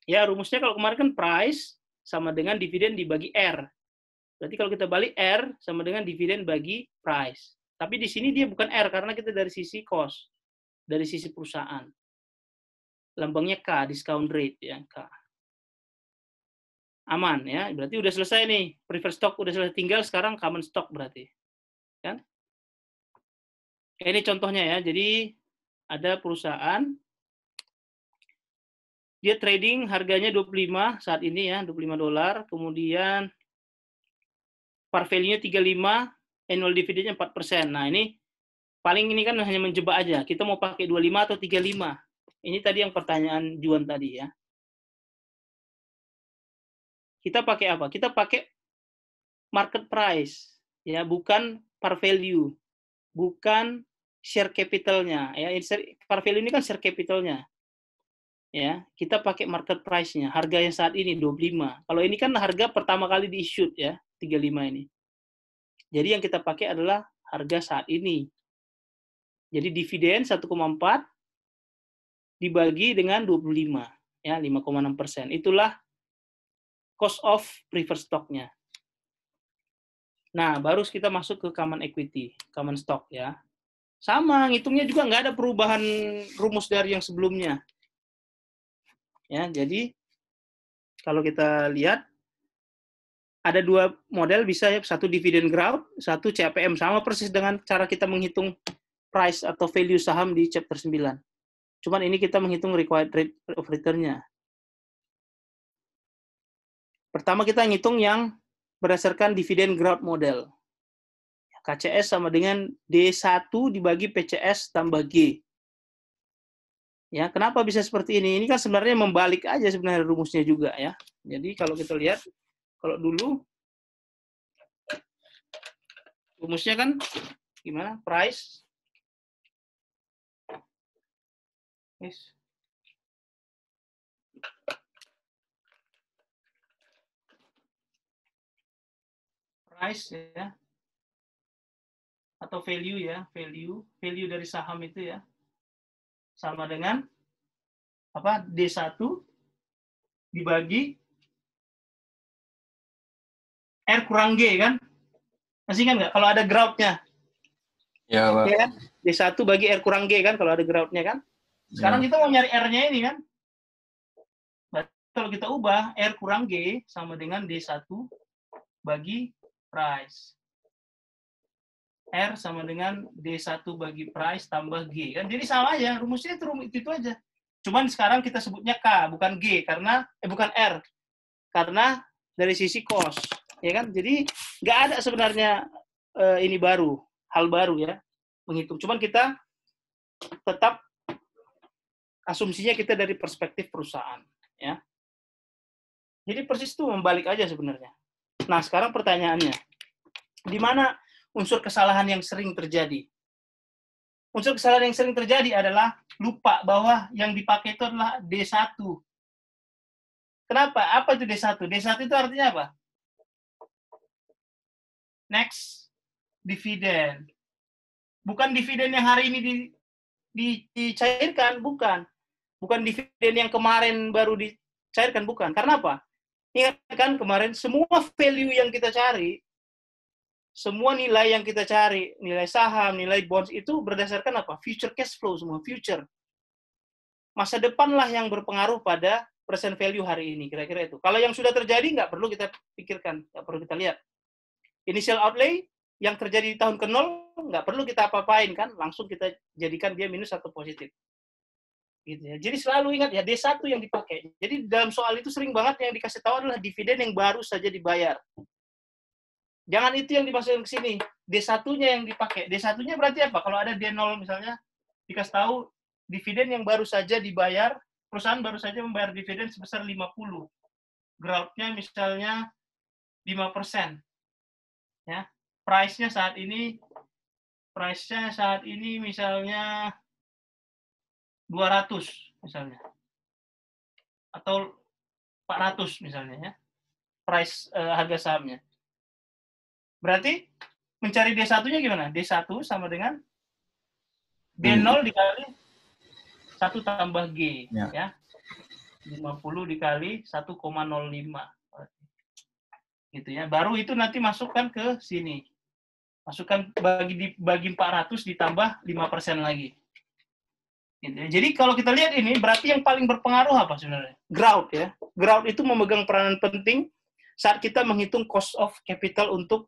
Ya, rumusnya kalau kemarin kan price sama dengan dividen dibagi R. Berarti kalau kita balik R sama dengan dividen bagi price. Tapi di sini dia bukan R karena kita dari sisi cost, dari sisi perusahaan. Lambangnya K, discount rate ya, K. Aman ya, berarti udah selesai nih. Preferred stock udah selesai, tinggal sekarang common stock berarti. Kan? Ini contohnya ya. Jadi ada perusahaan dia trading harganya 25 saat ini ya, $25, kemudian par value-nya 35, annual dividend-nya 4%. Nah, ini paling ini kan hanya menjebak aja. Kita mau pakai 25 atau 35. Ini tadi yang pertanyaan Juan tadi ya. Kita pakai apa? Kita pakai market price ya, bukan par value. Bukan share capital-nya ya. Par value ini kan share capital-nya. Ya, kita pakai market price-nya, harga yang saat ini 25. Kalau ini kan harga pertama kali di-issue ya, 35 ini. Jadi yang kita pakai adalah harga saat ini. Jadi dividen 1,4 dibagi dengan 25 ya, 5,6%. Itulah cost of preferred stock-nya. Nah, baru kita masuk ke common equity, common stock ya. Sama, ngitungnya juga nggak ada perubahan rumus dari yang sebelumnya. Ya, jadi kalau kita lihat ada dua model bisa ya, satu dividend growth, satu CAPM, sama persis dengan cara kita menghitung price atau value saham di chapter 9. Cuman ini kita menghitung required rate of return-nya. Pertama kita ngitung yang berdasarkan dividend growth model. KCS sama dengan D1 dibagi PCS tambah G. Ya, kenapa bisa seperti ini? Ini kan sebenarnya membalik aja sebenarnya rumusnya juga ya. Jadi kalau kita lihat, kalau dulu rumusnya kan gimana? Price. Yes. Price ya. Atau value ya, value dari saham itu ya. Sama dengan apa? D1 dibagi R kurang G kan? Masih kan nggak? Kalau ada growth-nya. Ya, Pak. Ya kan? D1 bagi R kurang G kan kalau ada growth-nya kan? Sekarang kita mau nyari R-nya ini kan? Berarti kalau kita ubah R kurang G sama dengan D1 bagi price. R sama dengan D1 bagi price tambah G. Kan jadi sama aja, rumusnya itu aja. Cuman sekarang kita sebutnya K, bukan G, karena bukan R. Karena dari sisi cost. Ya kan? Jadi nggak ada sebenarnya ini baru, hal baru ya, menghitung. Cuman kita tetap asumsinya kita dari perspektif perusahaan. Ya. Jadi persis itu membalik aja sebenarnya. Nah, sekarang pertanyaannya, di mana unsur kesalahan yang sering terjadi? Unsur kesalahan yang sering terjadi adalah lupa bahwa yang dipakai itu adalah D1. Kenapa? Apa itu D1? D1 itu artinya apa? Next, dividen. Bukan dividen yang hari ini dicairkan, bukan. Bukan dividen yang kemarin baru dicairkan, bukan. Karena apa? Ingat kan kemarin semua value yang kita cari, semua nilai yang kita cari, nilai saham, nilai bonds itu berdasarkan apa? Future cash flow semua, future. Masa depanlah yang berpengaruh pada present value hari ini, kira-kira itu. Kalau yang sudah terjadi, nggak perlu kita pikirkan, nggak perlu kita lihat. Initial outlay yang terjadi di tahun ke-0, nggak perlu kita apa-apain kan, langsung kita jadikan dia minus atau positif. Gitu ya. Jadi selalu ingat ya, D1 yang dipakai. Jadi dalam soal itu sering banget yang dikasih tahu adalah dividen yang baru saja dibayar. Jangan itu yang dimasukkan ke sini. D1-nya yang dipakai. D1-nya berarti apa? Kalau ada D0 misalnya, dikasih tahu dividen yang baru saja dibayar, perusahaan baru saja membayar dividen sebesar 50. Ground-nya misalnya 5%. Ya. Price-nya saat ini misalnya 200 misalnya. Atau 400 misalnya ya. Price harga sahamnya. Berarti mencari D1-nya gimana? D1 sama dengan D0 dikali 1 tambah G ya. 50 dikali 1,05. Gitu ya. Baru itu nanti masukkan ke sini. Masukkan bagi 400 ditambah 5% lagi. Gitu ya. Jadi kalau kita lihat ini, berarti yang paling berpengaruh apa sebenarnya? Ground ya. Ground itu memegang peranan penting saat kita menghitung cost of capital untuk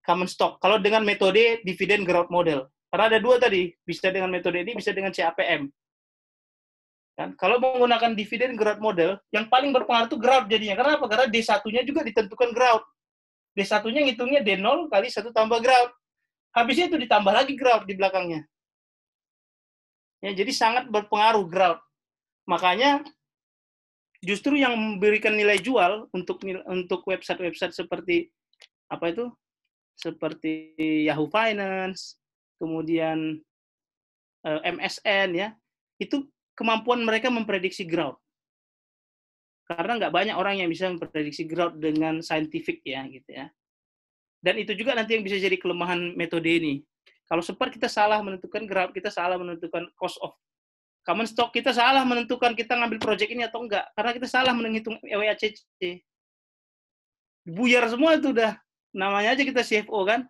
common stock. Kalau dengan metode dividend growth model. Karena ada dua tadi, bisa dengan metode ini, bisa dengan CAPM. Kan? Kalau menggunakan dividend growth model, yang paling berpengaruh itu growth jadinya. Kenapa? Karena D1-nya juga ditentukan growth. D1-nya ngitungnya D0 kali 1 tambah growth. Habisnya itu ditambah lagi growth di belakangnya. Ya, jadi sangat berpengaruh growth. Makanya justru yang memberikan nilai jual untuk website-website seperti apa itu? Seperti Yahoo Finance, kemudian MSN ya. Itu kemampuan mereka memprediksi growth. Karena nggak banyak orang yang bisa memprediksi growth dengan scientific ya gitu ya. Dan itu juga nanti yang bisa jadi kelemahan metode ini. Kalau sempat kita salah menentukan growth, kita salah menentukan cost of common stock, kita salah menentukan kita ngambil project ini atau enggak. Karena kita salah menghitung WACC. Buyar semua itu udah. Namanya aja kita CFO kan.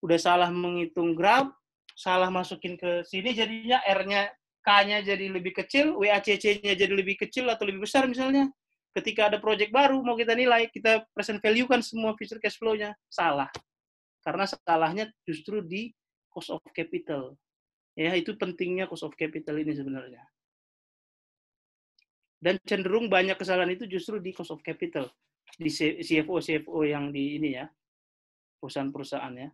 Udah salah menghitung growth, salah masukin ke sini, jadinya R-nya, K-nya jadi lebih kecil, WACC-nya jadi lebih kecil atau lebih besar misalnya. Ketika ada project baru, mau kita nilai, kita present value kan semua future cash flow-nya. Salah. Karena salahnya justru di cost of capital. Ya, itu pentingnya cost of capital ini sebenarnya. Dan cenderung banyak kesalahan itu justru di cost of capital. Di CFO yang di ini ya, perusahaan-perusahaan ya.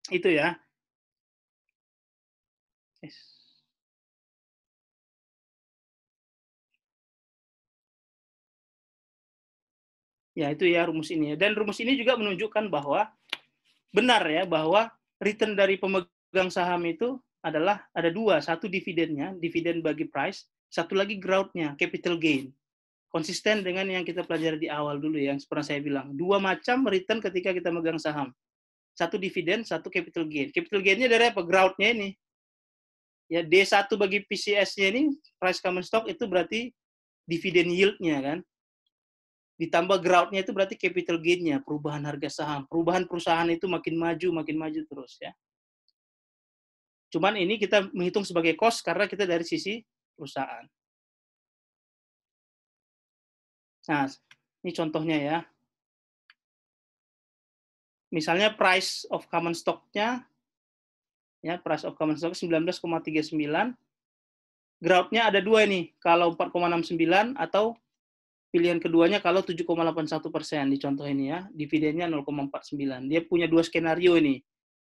Itu ya. Ya, itu ya rumus ini. Dan rumus ini juga menunjukkan bahwa benar ya, bahwa return dari pemegang saham itu adalah ada dua. Satu dividennya, dividen bagi price. Satu lagi growth-nya, capital gain. Konsisten dengan yang kita pelajari di awal dulu yang pernah saya bilang. Dua macam return ketika kita megang saham. Satu dividen, satu capital gain. Capital gain-nya dari apa? Growth-nya ini. Ya, D1 bagi PCS-nya ini, price common stock, itu berarti dividen yield-nya kan. Ditambah growth-nya itu berarti capital gain-nya, perubahan harga saham. Perubahan perusahaan itu makin maju terus ya. Cuman ini kita menghitung sebagai cost karena kita dari sisi perusahaan. Nah, ini contohnya ya. Misalnya price of common stock-nya, ya price of common stock 19,39. Growth-nya ada dua ini, kalau 4,69 atau pilihan keduanya kalau 7,81% di contoh ini ya, dividennya 0,49. Dia punya dua skenario ini.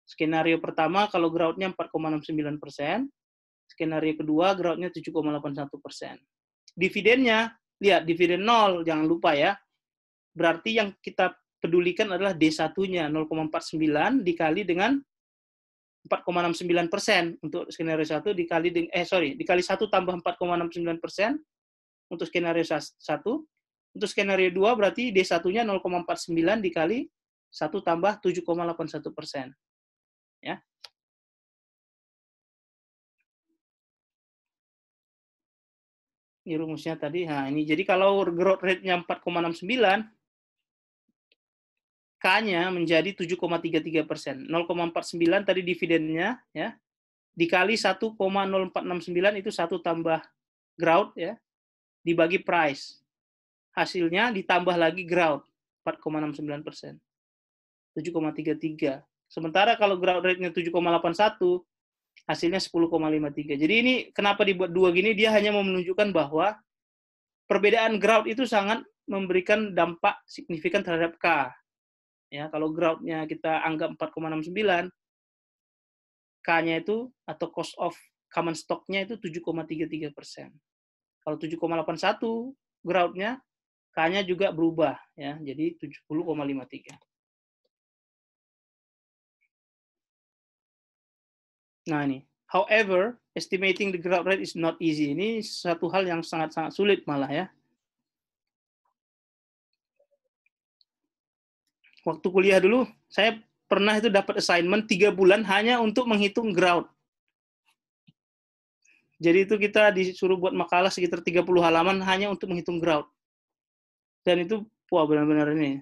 Skenario pertama kalau growth-nya 4,69%, skenario kedua growth-nya 7,81%. Dividennya, lihat dividen 0, jangan lupa ya. Berarti yang kita pedulikan adalah D1-nya 0,49 dikali dengan 4,69% untuk skenario 1 dikali dikali 1 tambah 4,69% untuk skenario 1. Untuk skenario 2 berarti D1-nya 0,49 dikali 1 tambah 7,81%. Ya. Ini rumusnya tadi. Nah, ini jadi kalau growth rate-nya 4,69, K-nya menjadi 7,33%. 0,49 tadi dividennya ya. Dikali 1,0469 itu 1 tambah growth ya. Dibagi price. Hasilnya ditambah lagi growth 4,69%. 7,33. Sementara kalau growth rate-nya 7,81, Hasilnya 10,53. Jadi ini kenapa dibuat 2 gini, dia hanya mau menunjukkan bahwa perbedaan grout itu sangat memberikan dampak signifikan terhadap K. Ya, kalau groutnya kita anggap 4,69, K-nya itu atau cost of common stock-nya itu 7,33%. Kalau 7,81 groutnya, K-nya juga berubah ya, jadi 70,53. Nah ini, however, estimating the grout rate is not easy. Ini satu hal yang sangat-sangat sulit malah ya. Waktu kuliah dulu, saya pernah itu dapat assignment 3 bulan hanya untuk menghitung grout. Jadi itu kita disuruh buat makalah sekitar 30 halaman hanya untuk menghitung grout. Dan itu, wah benar-benar ini,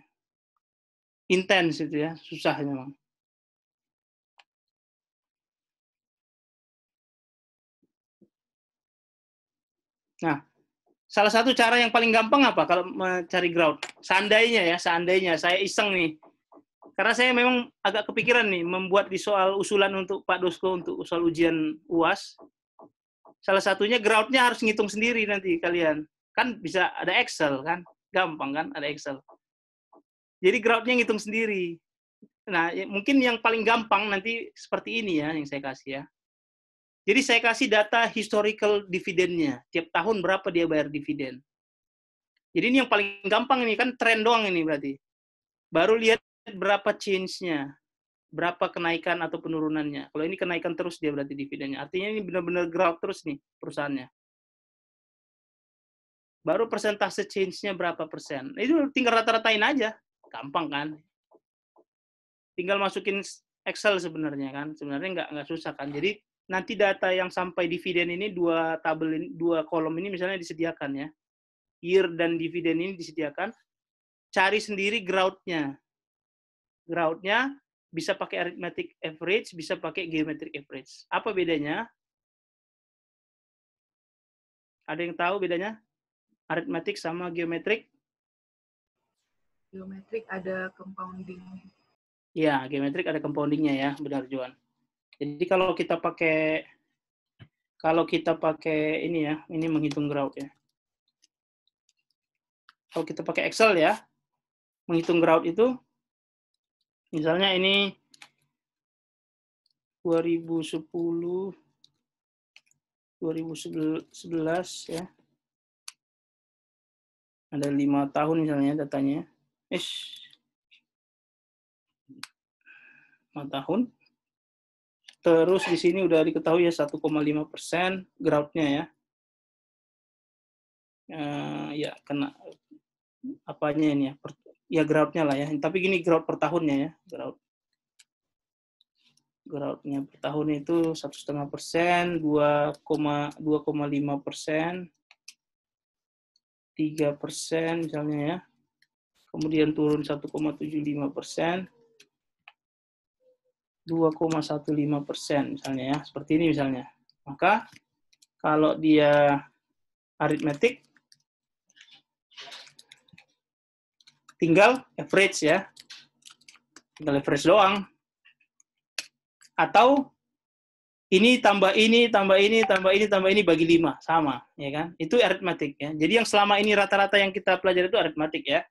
intens itu ya, susah memang. Nah, salah satu cara yang paling gampang apa kalau mencari grout? Seandainya saya iseng nih. Karena saya memang agak kepikiran nih membuat di soal usulan untuk Pak Dosko untuk soal ujian UAS. Salah satunya groutnya harus ngitung sendiri nanti kalian. Kan bisa ada Excel kan? Gampang kan ada Excel. Jadi groutnya ngitung sendiri. Nah, mungkin yang paling gampang nanti seperti ini ya yang saya kasih ya. Jadi saya kasih data historical dividennya. Tiap tahun berapa dia bayar dividen. Jadi ini yang paling gampang ini kan tren doang ini berarti. Baru lihat berapa change-nya. Berapa kenaikan atau penurunannya. Kalau ini kenaikan terus dia berarti dividennya. Artinya ini benar-benar grout terus nih perusahaannya. Baru persentase change-nya berapa persen. Itu tinggal rata-ratain aja. Gampang kan. Tinggal masukin Excel sebenarnya kan. Sebenarnya nggak susah kan. Jadi nanti data yang sampai dividen ini dua kolom ini misalnya disediakan ya. Year dan dividen ini disediakan. Cari sendiri grout-nya. Grout-nya bisa pakai arithmetic average, bisa pakai geometric average. Apa bedanya? Ada yang tahu bedanya? Arithmetic sama geometric? Geometrik ada compounding. Ya, geometrik ada compoundingnya ya, benar Juan. Jadi kalau kita pakai ini ya, ini menghitung grout ya. Kalau kita pakai Excel ya, menghitung grout itu, misalnya ini 2010, 2011 ya. Ada 5 tahun misalnya datanya. 5 tahun. Terus di sini udah diketahui ya 1,5% grout-nya ya. Ya kena apanya ini ya? Ya grout-nya lah ya. Tapi gini grout per tahunnya ya, grout-nya per tahun itu 1,5%, 2,5%, 3% misalnya ya. Kemudian turun 1,75%. 2,15% misalnya ya, seperti ini misalnya. Maka kalau dia aritmetik, tinggal average ya, tinggal average doang. Atau ini tambah ini, tambah ini, tambah ini, tambah ini bagi 5 sama, ya kan? Itu aritmetik ya. Jadi yang selama ini rata-rata yang kita pelajari itu aritmetik ya.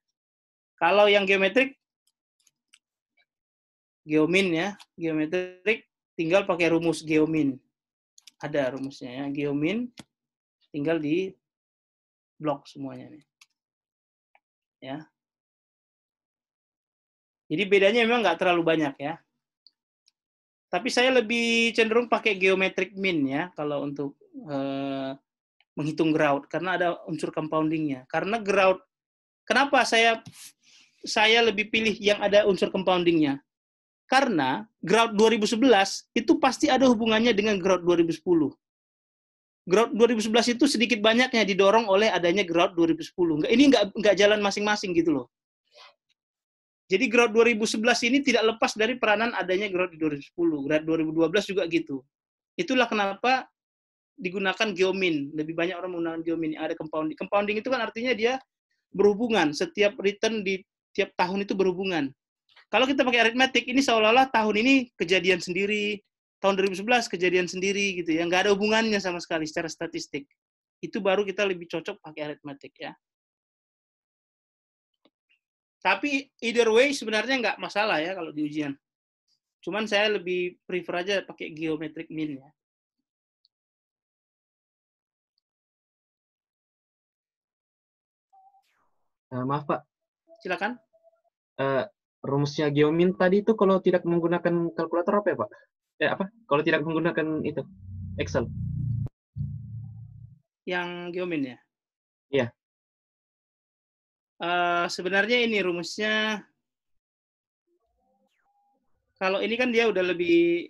Kalau yang geometrik, geomin ya, geometrik tinggal pakai rumus geomin. Ada rumusnya ya, geomin tinggal di blok semuanya nih. Ya. Jadi bedanya memang nggak terlalu banyak ya. Tapi saya lebih cenderung pakai geometric mean ya kalau untuk menghitung grout karena ada unsur compoundingnya. Karena grout, kenapa saya lebih pilih yang ada unsur compoundingnya? Karena grout 2011 itu pasti ada hubungannya dengan grout 2010. Grout 2011 itu sedikit banyaknya didorong oleh adanya grout 2010. Ini nggak jalan masing-masing gitu loh. Jadi grout 2011 ini tidak lepas dari peranan adanya grout di 2010. Grout 2012 juga gitu. Itulah kenapa digunakan geomin. Lebih banyak orang menggunakan geomin yang ada compounding. Compounding itu kan artinya dia berhubungan. Setiap return di tiap tahun itu berhubungan. Kalau kita pakai aritmetik, ini seolah-olah tahun ini kejadian sendiri, tahun 2011 kejadian sendiri gitu ya, nggak ada hubungannya sama sekali secara statistik. Itu baru kita lebih cocok pakai aritmetik ya. Tapi either way sebenarnya nggak masalah ya kalau di ujian. Cuman saya lebih prefer aja pakai geometric mean ya. Maaf Pak, Silakan. rumusnya geomin tadi itu kalau tidak menggunakan kalkulator apa ya Pak? Apa? Kalau tidak menggunakan itu Excel? Yang geomin ya. Iya. Sebenarnya ini rumusnya. Kalau ini kan dia udah lebih.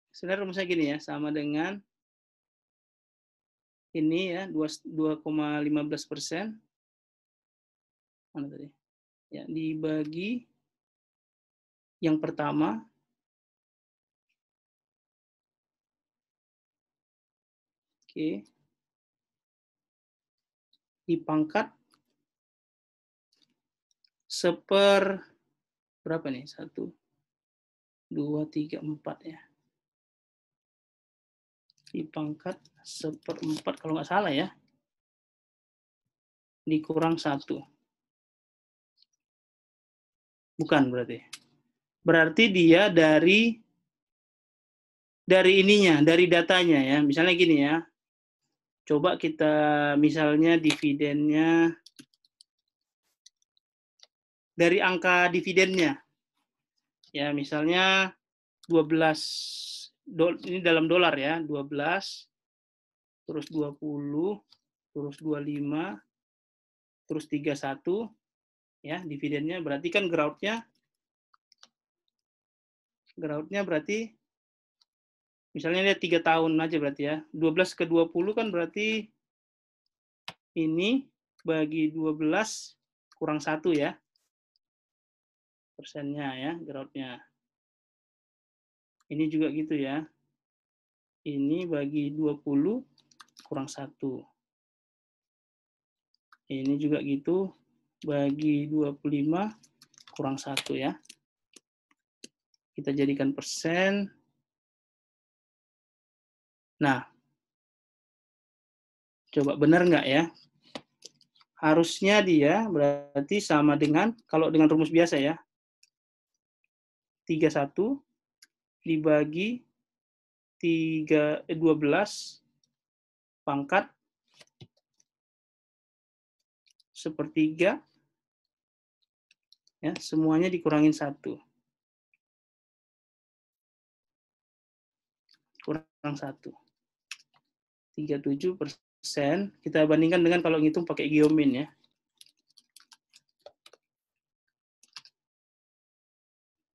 Sebenarnya rumusnya gini ya, sama dengan ini ya 2,15%. Mana tadi? Ya, dibagi yang pertama dipangkat berapa nih? 1, 2, 3, 4 ya. Dipangkat 1/4 kalau nggak salah ya. Dikurang 1. Bukan berarti. Berarti dia dari ininya, dari datanya ya. Misalnya gini ya. Coba kita misalnya dividennya dari angka dividennya. Ya, misalnya 12 ini dalam dolar ya, 12 terus 20 terus 25 terus 31 ya, dividennya berarti kan groundnya berarti misalnya dia 3 tahun aja berarti ya. 12 ke 20 kan berarti ini bagi 12 kurang 1 ya. Persennya ya, groundnya. Ini juga gitu ya. Ini bagi 20 kurang 1. Ini juga gitu. Bagi 25 kurang 1 ya. Kita jadikan persen. Nah, coba benar nggak ya? Harusnya dia berarti sama dengan, kalau dengan rumus biasa ya, 31 dibagi 12 pangkat 1/3 ya, semuanya dikurangin 1. Kurang 1. 37%. Kita bandingkan dengan kalau ngitung pakai geomin ya.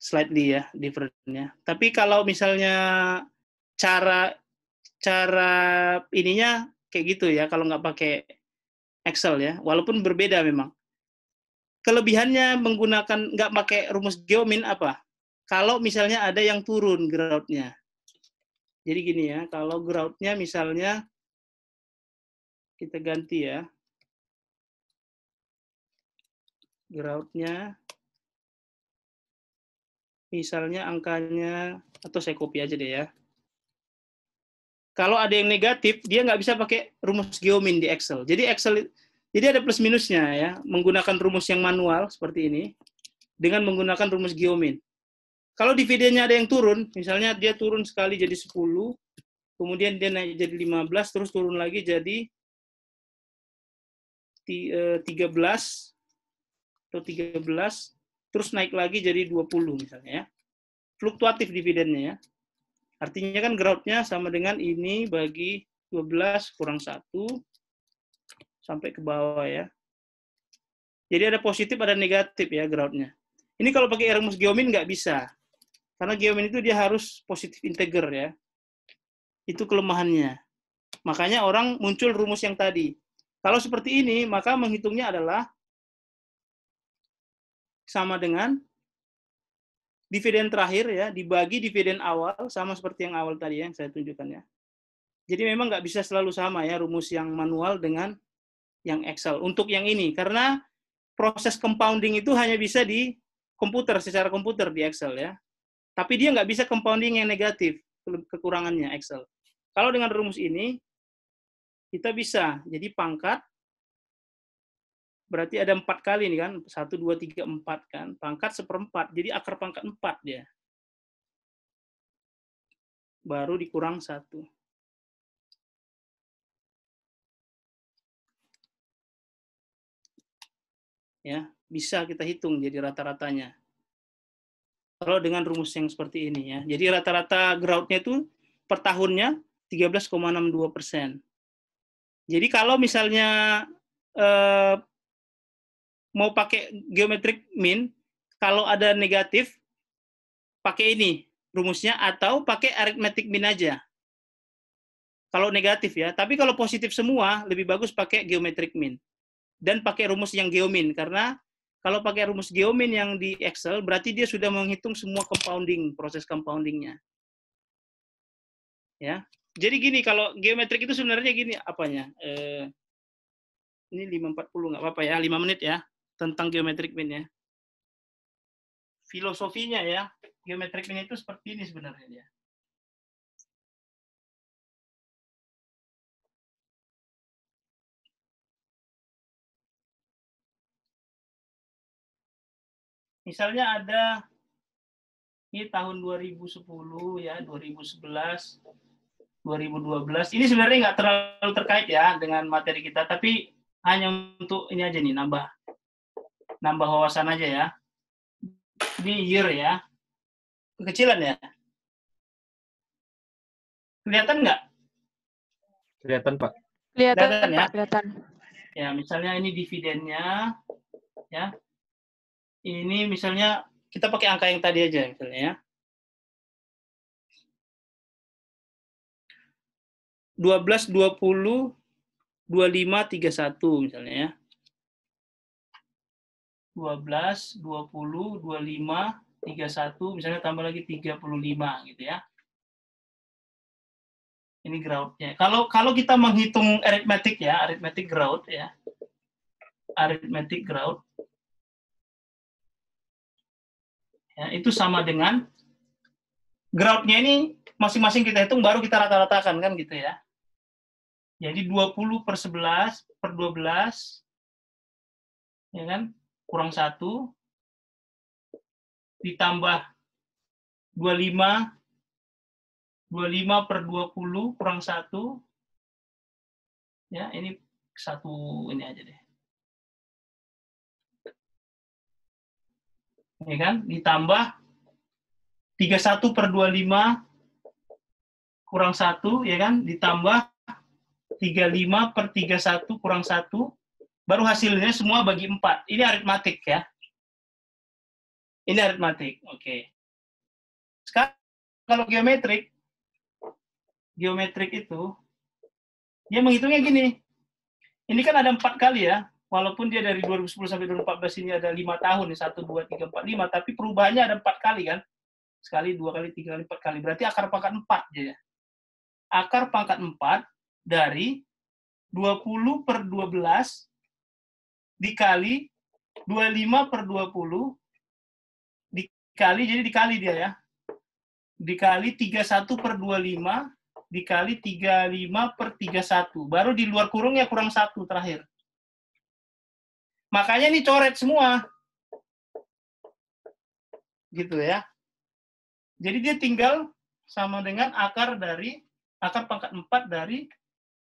Slightly ya, different-nya. Tapi kalau misalnya cara ininya kayak gitu ya, kalau nggak pakai Excel ya, walaupun berbeda memang. Kelebihannya menggunakan nggak pakai rumus geomin apa? Kalau misalnya ada yang turun groundnya. Jadi gini ya, kalau groundnya misalnya kita ganti ya. Groundnya misalnya angkanya, atau saya copy aja deh ya. Kalau ada yang negatif, dia nggak bisa pakai rumus geomin di Excel. Jadi jadi ada plus minusnya ya, menggunakan rumus yang manual seperti ini, dengan menggunakan rumus geomin. Kalau dividennya ada yang turun, misalnya dia turun sekali jadi 10, kemudian dia naik jadi 15, terus turun lagi jadi 13, atau 13, terus naik lagi jadi 20 misalnya ya. Fluktuatif dividennya ya. Artinya kan groundnya sama dengan ini bagi 12 kurang 1 sampai ke bawah ya. Jadi ada positif, ada negatif ya groundnya. Ini kalau pakai rumus geomin nggak bisa. Karena geomin itu dia harus positif integer ya. Itu kelemahannya. Makanya orang muncul rumus yang tadi. Kalau seperti ini, maka menghitungnya adalah sama dengan dividen terakhir ya, dibagi dividen awal, sama seperti yang awal tadi yang saya tunjukkan ya. Jadi memang nggak bisa selalu sama ya, rumus yang manual dengan yang Excel. Untuk yang ini, karena proses compounding itu hanya bisa di komputer, secara komputer di Excel ya. Tapi dia nggak bisa compounding yang negatif. kekurangannya Excel. Kalau dengan rumus ini, kita bisa, jadi pangkat, berarti ada 4 kali nih kan, 1, 2, 3, 4 kan, pangkat 1/4, jadi akar pangkat 4 dia. Baru dikurang 1. Ya, bisa kita hitung jadi rata-ratanya. Kalau dengan rumus yang seperti ini ya. Jadi rata-rata growth-nya itu per tahunnya 13,62%. Jadi kalau misalnya mau pakai geometric mean, kalau ada negatif pakai ini rumusnya atau pakai arithmetic mean aja. Kalau negatif ya, tapi kalau positif semua lebih bagus pakai geometric mean dan pakai rumus yang geomin, karena kalau pakai rumus geomin yang di Excel berarti dia sudah menghitung semua compounding, proses compoundingnya. Ya. Jadi gini, kalau geometrik itu sebenarnya gini apanya? Ini 5.40 nggak apa-apa ya, 5 menit ya tentang geometric mean ya. Filosofinya ya, geometric mean itu seperti ini sebenarnya dia. Misalnya ada ini tahun 2010 ya, 2011, 2012. Ini sebenarnya nggak terlalu terkait ya dengan materi kita, tapi hanya untuk ini aja nih, nambah wawasan aja ya. Ini year ya. Kekecilan ya? Kelihatan nggak? Kelihatan, Pak. Kelihatan, Kelihatan ya? Pak, kelihatan. Ya, misalnya ini dividennya ya. Ini misalnya kita pakai angka yang tadi aja misalnya ya. 12, 20, 25, 31 misalnya ya. 12, 20, 25, 31, misalnya tambah lagi 35 gitu ya. Ini growth-nya. Kalau kita menghitung arithmetic ya, arithmetic growth ya. Arithmetic growth. Ya, itu sama dengan growth-nya ini masing-masing kita hitung baru kita rata-ratakan kan gitu ya. Jadi 20/11/12 ya kan? Kurang 1 ditambah 25/20 kurang 1 ya, ini 1 ini aja deh. Ya kan? Ditambah 31/25 kurang 1 ya kan? Ditambah 35/31 kurang 1, baru hasilnya semua bagi 4. Ini aritmatik ya. Ini aritmatik. Oke. Sekarang kalau geometrik itu dia menghitungnya gini. Ini kan ada 4 kali ya. Walaupun dia dari 2010 sampai 2014 ini ada 5 tahun, 1, 2, 3, 4, 5, tapi perubahannya ada 4 kali kan. Sekali, 2 kali, 3 kali, 4 kali. Berarti akar pangkat 4 dia. Akar pangkat 4 dari 20/12 dikali 25/20 dikali, jadi dikali dia ya. Dikali 31/25 dikali 35/31. Baru di luar kurungnya kurang 1 terakhir. Makanya ini coret semua. Gitu ya. Jadi dia tinggal sama dengan akar pangkat 4 dari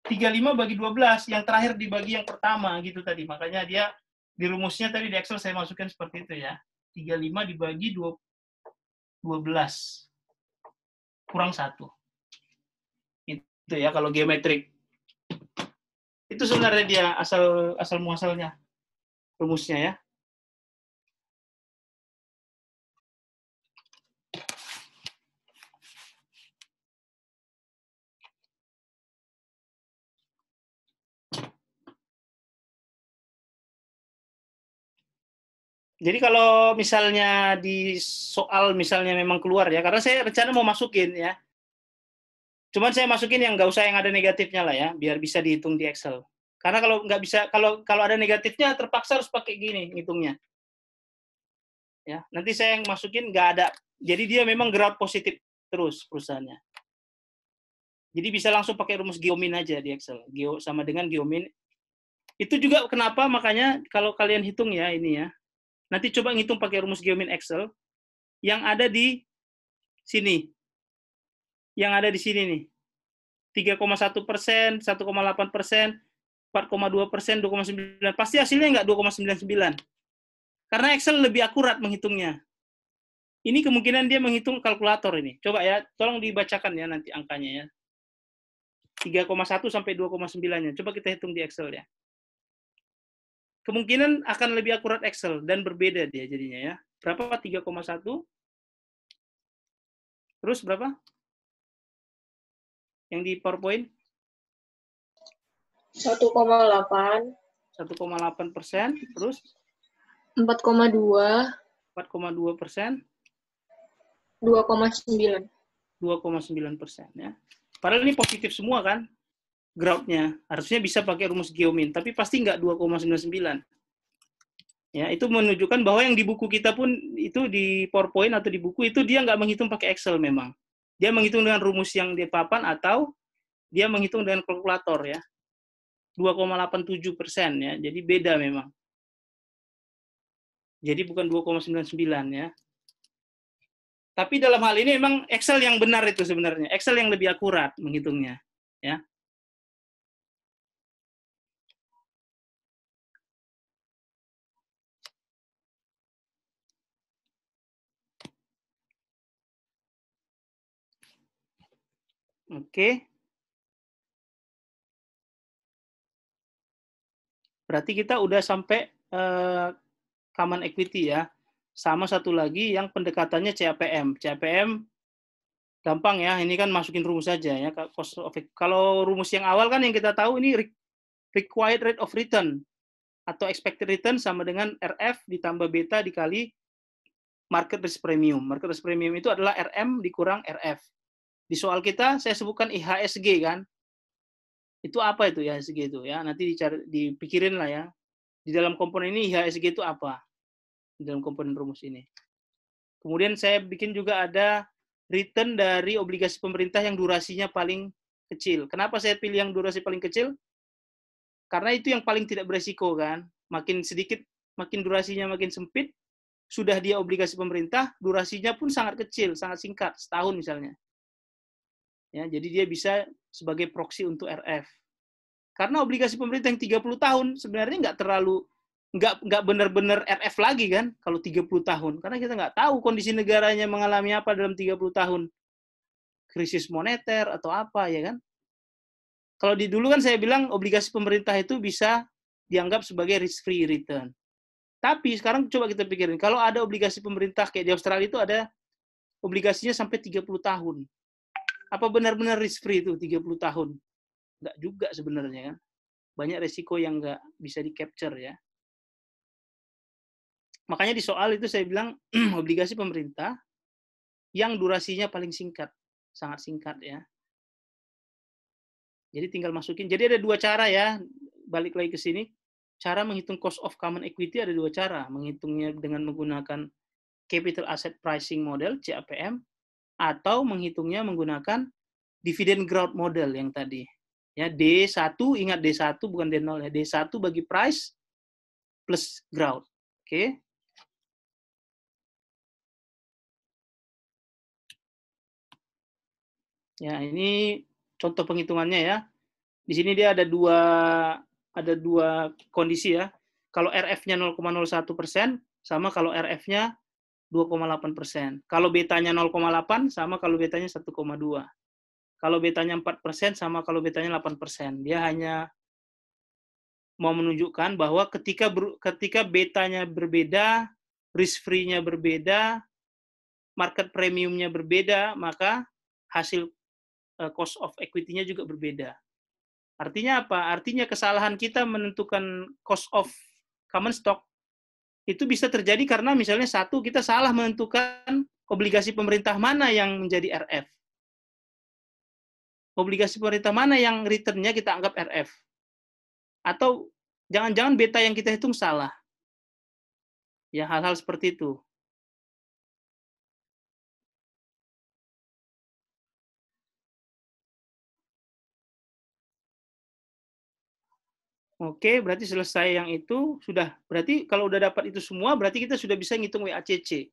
35 bagi 12. Yang terakhir dibagi yang pertama gitu tadi. Makanya dia di rumusnya tadi di Excel saya masukkan seperti itu ya. 35 dibagi 12. Kurang 1. Itu ya kalau geometrik. Itu sebenarnya dia asal muasalnya. Rumusnya ya. Jadi kalau misalnya di soal misalnya memang keluar ya, karena saya rencana mau masukin ya. Cuman saya masukin yang nggak usah yang ada negatifnya lah ya, biar bisa dihitung di Excel. Karena kalau nggak bisa, kalau ada negatifnya terpaksa harus pakai gini ngitungnya. Ya, nanti saya yang masukin nggak ada. Jadi dia memang growth positif terus perusahaannya. Jadi bisa langsung pakai rumus geomin aja di Excel. Sama dengan geomin. Itu juga kenapa makanya kalau kalian hitung ya ini ya. Nanti coba ngitung pakai rumus geomin Excel yang ada di sini. Yang ada di sini nih. 3,1%, 1,8%, 4,2%, 2,9%. Pasti hasilnya nggak 2,99. Karena Excel lebih akurat menghitungnya. Ini kemungkinan dia menghitung kalkulator ini. Coba ya, tolong dibacakan ya nanti angkanya ya. 3,1 sampai 2,9-nya. Coba kita hitung di Excel ya. Kemungkinan akan lebih akurat Excel dan berbeda dia jadinya ya. Berapa? 3,1. Terus berapa? Yang di PowerPoint? 1,8. 1,8%. Terus? 4,2. 4,2%. 2,9. 2,9% ya. Padahal ini positif semua kan? Growth-nya. Harusnya bisa pakai rumus geomin, tapi pasti nggak 2,99. Ya, itu menunjukkan bahwa yang di buku kita pun itu di PowerPoint atau di buku itu dia nggak menghitung pakai Excel memang. Dia menghitung dengan rumus yang di papan atau dia menghitung dengan kalkulator ya. 2,87% ya. Jadi beda memang. Jadi bukan 2,99 ya. Tapi dalam hal ini memang Excel yang benar itu sebenarnya. Excel yang lebih akurat menghitungnya ya. Oke. Berarti kita udah sampai common equity ya. Sama satu lagi yang pendekatannya CAPM. CAPM gampang ya, ini kan masukin rumus saja ya. Kalau rumus yang awal kan yang kita tahu ini required rate of return atau expected return sama dengan RF ditambah beta dikali market risk premium. Market risk premium itu adalah RM dikurang RF. Di soal kita saya sebutkan IHSG kan. Itu apa itu IHSG itu ya? Nanti dipikirin lah ya. Di dalam komponen ini IHSG itu apa? Di dalam komponen rumus ini. Kemudian saya bikin juga ada return dari obligasi pemerintah yang durasinya paling kecil. Kenapa saya pilih yang durasi paling kecil? Karena itu yang paling tidak beresiko kan. Makin sedikit, makin durasinya makin sempit, sudah dia obligasi pemerintah, durasinya pun sangat kecil, sangat singkat, setahun misalnya. Ya, jadi dia bisa sebagai proxy untuk RF. Karena obligasi pemerintah yang 30 tahun sebenarnya nggak benar-benar RF lagi kan kalau 30 tahun. Karena kita nggak tahu kondisi negaranya mengalami apa dalam 30 tahun. Krisis moneter atau apa ya kan. Kalau di dulu kan saya bilang obligasi pemerintah itu bisa dianggap sebagai risk-free return. Tapi sekarang coba kita pikirin, kalau ada obligasi pemerintah kayak di Australia itu ada obligasinya sampai 30 tahun. Apa benar-benar risk-free itu 30 tahun? Nggak juga sebenarnya kan. Banyak resiko yang nggak bisa di-capture ya. Makanya di soal itu saya bilang obligasi pemerintah yang durasinya paling singkat, sangat singkat ya. Jadi tinggal masukin. Jadi ada dua cara ya, balik lagi ke sini. Cara menghitung cost of common equity ada dua cara. Menghitungnya dengan menggunakan capital asset pricing model, CAPM, atau menghitungnya menggunakan dividend growth model yang tadi. Ya, D1, ingat D1 bukan D0 ya. D1 bagi price plus growth. Oke. Ya, ini contoh penghitungannya ya. Di sini dia ada dua kondisi ya. Kalau RF-nya 0,01% sama kalau RF-nya 2,8%. Kalau betanya 0,8 sama kalau betanya 1,2. Kalau betanya 4% sama kalau betanya 8%. Dia hanya mau menunjukkan bahwa ketika betanya berbeda, risk free-nya berbeda, market premium-nya berbeda, maka hasil cost of equity-nya juga berbeda. Artinya apa? Artinya kesalahan kita menentukan cost of common stock itu bisa terjadi karena misalnya satu, kita salah menentukan obligasi pemerintah mana yang menjadi RF. Obligasi pemerintah mana yang return-nya kita anggap RF. Atau jangan-jangan beta yang kita hitung salah. Ya, hal-hal seperti itu. Oke, berarti selesai yang itu sudah. Berarti kalau udah dapat itu semua, berarti kita sudah bisa ngitung WACC.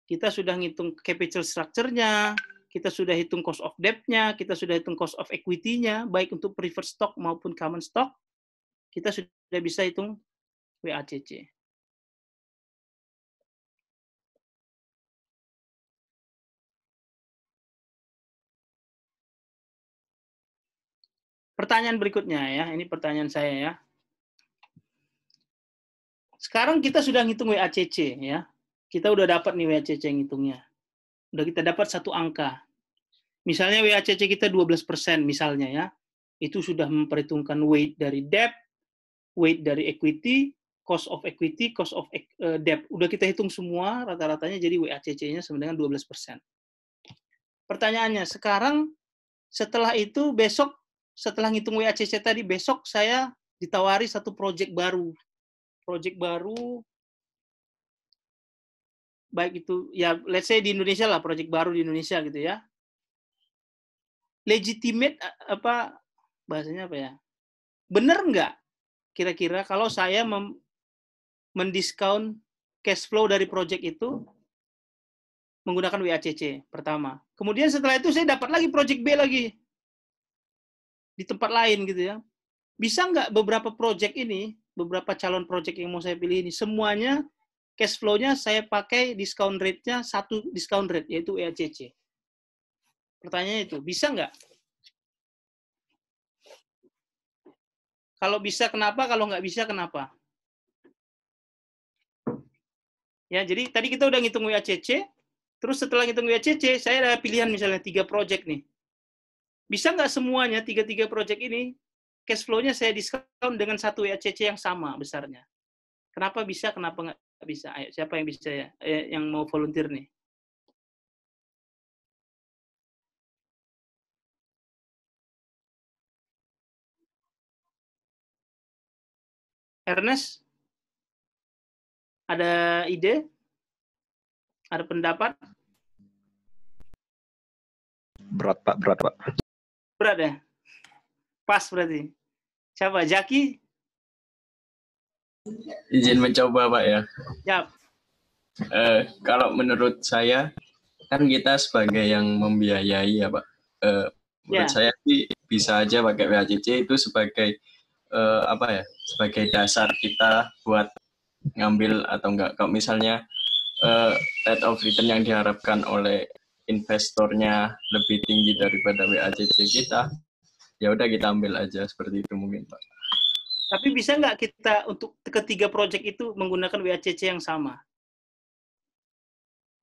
Kita sudah ngitung capital structure-nya, kita sudah hitung cost of debt-nya, kita sudah hitung cost of equity-nya, baik untuk preferred stock maupun common stock, kita sudah bisa hitung WACC. Pertanyaan berikutnya ya, ini pertanyaan saya ya. Sekarang kita sudah ngitung WACC ya. Kita udah dapat nih WACC yang ngitungnya. Udah kita dapat satu angka. Misalnya WACC kita 12% misalnya ya. Itu sudah memperhitungkan weight dari debt, weight dari equity, cost of equity, cost of debt. Udah kita hitung semua, rata-ratanya jadi WACC-nya sama dengan 12%. Pertanyaannya, sekarang setelah itu besok, setelah ngitung WACC tadi, besok saya ditawari satu project baru. Project baru, baik itu, ya let's say di Indonesia lah, project baru di Indonesia gitu ya. Legitimate, apa, bahasanya apa ya? Benar nggak kira-kira kalau saya mendiskon cash flow dari project itu menggunakan WACC pertama. Kemudian setelah itu saya dapat lagi project B lagi di tempat lain gitu ya. Bisa nggak beberapa project ini, beberapa calon project yang mau saya pilih ini, semuanya cash flow-nya saya pakai discount rate-nya satu discount rate, yaitu WACC. Pertanyaannya itu, bisa nggak? Kalau bisa kenapa, kalau nggak bisa kenapa? Ya, jadi tadi kita udah ngitung WACC, terus setelah ngitung WACC, saya ada pilihan misalnya 3 project nih. Bisa nggak semuanya, 3 project ini, cash flow-nya saya diskon dengan satu WACC yang sama besarnya? Kenapa bisa, kenapa nggak bisa? Ayo, siapa yang bisa ya? Yang mau volunteer nih? Ernest? Ada ide? Ada pendapat? Berat, Pak. Berat, Pak. Berat ya? Pas berarti. Siapa? Jaki? Izin mencoba, Pak, ya. Yap. Kalau menurut saya, kan kita sebagai yang membiayai, ya, Pak. Menurut saya sih bisa aja pakai WACC itu sebagai apa ya? Sebagai dasar kita buat ngambil atau enggak. Kalau misalnya rate of return yang diharapkan oleh investornya lebih tinggi daripada WACC kita, ya udah kita ambil aja seperti itu mungkin, Pak. Tapi bisa nggak kita untuk ketiga project itu menggunakan WACC yang sama?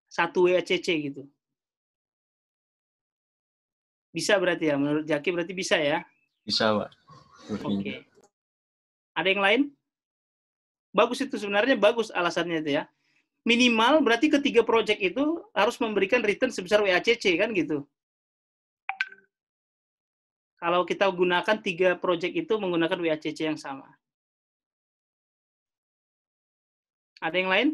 Satu WACC gitu. Bisa berarti ya, menurut Jaki berarti bisa ya? Bisa, Pak. Oke. Ada yang lain? Bagus itu sebenarnya, bagus alasannya itu ya. Minimal berarti ketiga project itu harus memberikan return sebesar WACC kan gitu. Kalau kita gunakan 3 project itu menggunakan WACC yang sama. Ada yang lain?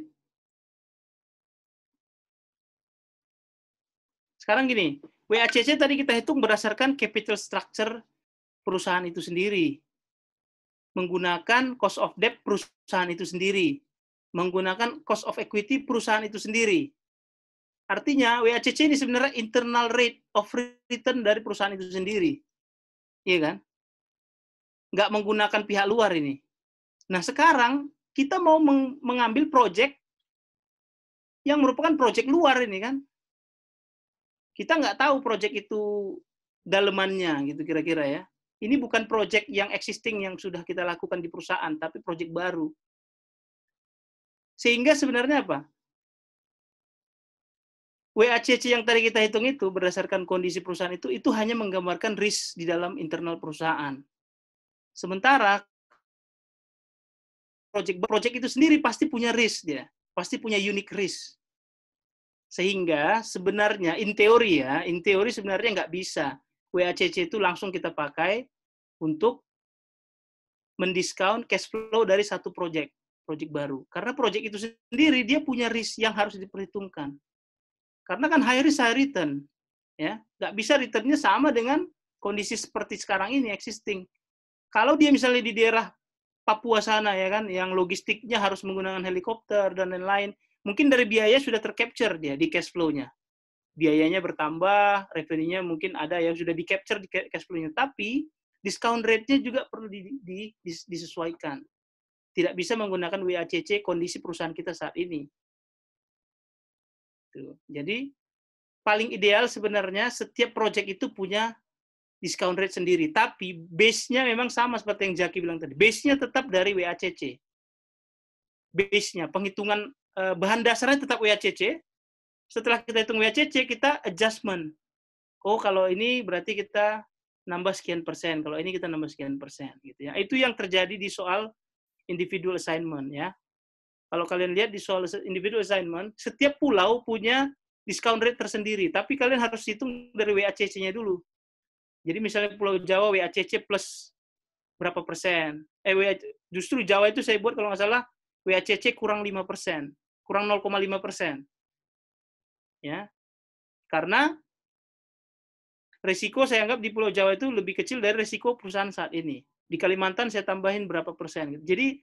Sekarang gini, WACC tadi kita hitung berdasarkan capital structure perusahaan itu sendiri. Menggunakan cost of debt perusahaan itu sendiri. Menggunakan cost of equity perusahaan itu sendiri. Artinya WACC ini sebenarnya internal rate of return dari perusahaan itu sendiri. Iya kan? Nggak menggunakan pihak luar ini. Nah sekarang kita mau mengambil project yang merupakan project luar ini kan. Kita nggak tahu project itu dalemannya gitu kira-kira ya. Ini bukan project yang existing yang sudah kita lakukan di perusahaan, tapi project baru. Sehingga sebenarnya apa? WACC yang tadi kita hitung itu berdasarkan kondisi perusahaan itu hanya menggambarkan risk di dalam internal perusahaan. Sementara project itu sendiri pasti punya risk dia, pasti punya unique risk. Sehingga sebenarnya in teori sebenarnya nggak bisa WACC itu langsung kita pakai untuk mendiskon cash flow dari satu project baru. Karena project itu sendiri dia punya risk yang harus diperhitungkan. Karena kan high risk high return, ya nggak bisa returnnya sama dengan kondisi seperti sekarang ini existing. Kalau dia misalnya di daerah Papua sana ya kan, yang logistiknya harus menggunakan helikopter dan lain-lain, mungkin dari biaya sudah tercapture dia di cash flow-nya. Biayanya bertambah, revenue-nya mungkin ada yang sudah di-capture di cash flow-nya. Tapi discount rate-nya juga perlu disesuaikan. Tidak bisa menggunakan WACC kondisi perusahaan kita saat ini. Jadi paling ideal sebenarnya setiap project itu punya discount rate sendiri, tapi base-nya memang sama seperti yang Jaki bilang tadi. Base-nya tetap dari WACC. Base-nya, penghitungan bahan dasarnya tetap WACC. Setelah kita hitung WACC, kita adjustment. Oh, kalau ini berarti kita nambah sekian persen, kalau ini kita nambah sekian persen. Gitu ya. Itu yang terjadi di soal individual assignment. Ya. Kalau kalian lihat di soal individual assignment, setiap pulau punya discount rate tersendiri, tapi kalian harus hitung dari WACC-nya dulu. Jadi misalnya Pulau Jawa WACC plus berapa persen? Justru Jawa itu saya buat kalau nggak salah WACC kurang 5%, kurang 0,5%. Ya, karena risiko saya anggap di Pulau Jawa itu lebih kecil dari risiko perusahaan saat ini. Di Kalimantan saya tambahin berapa persen. Jadi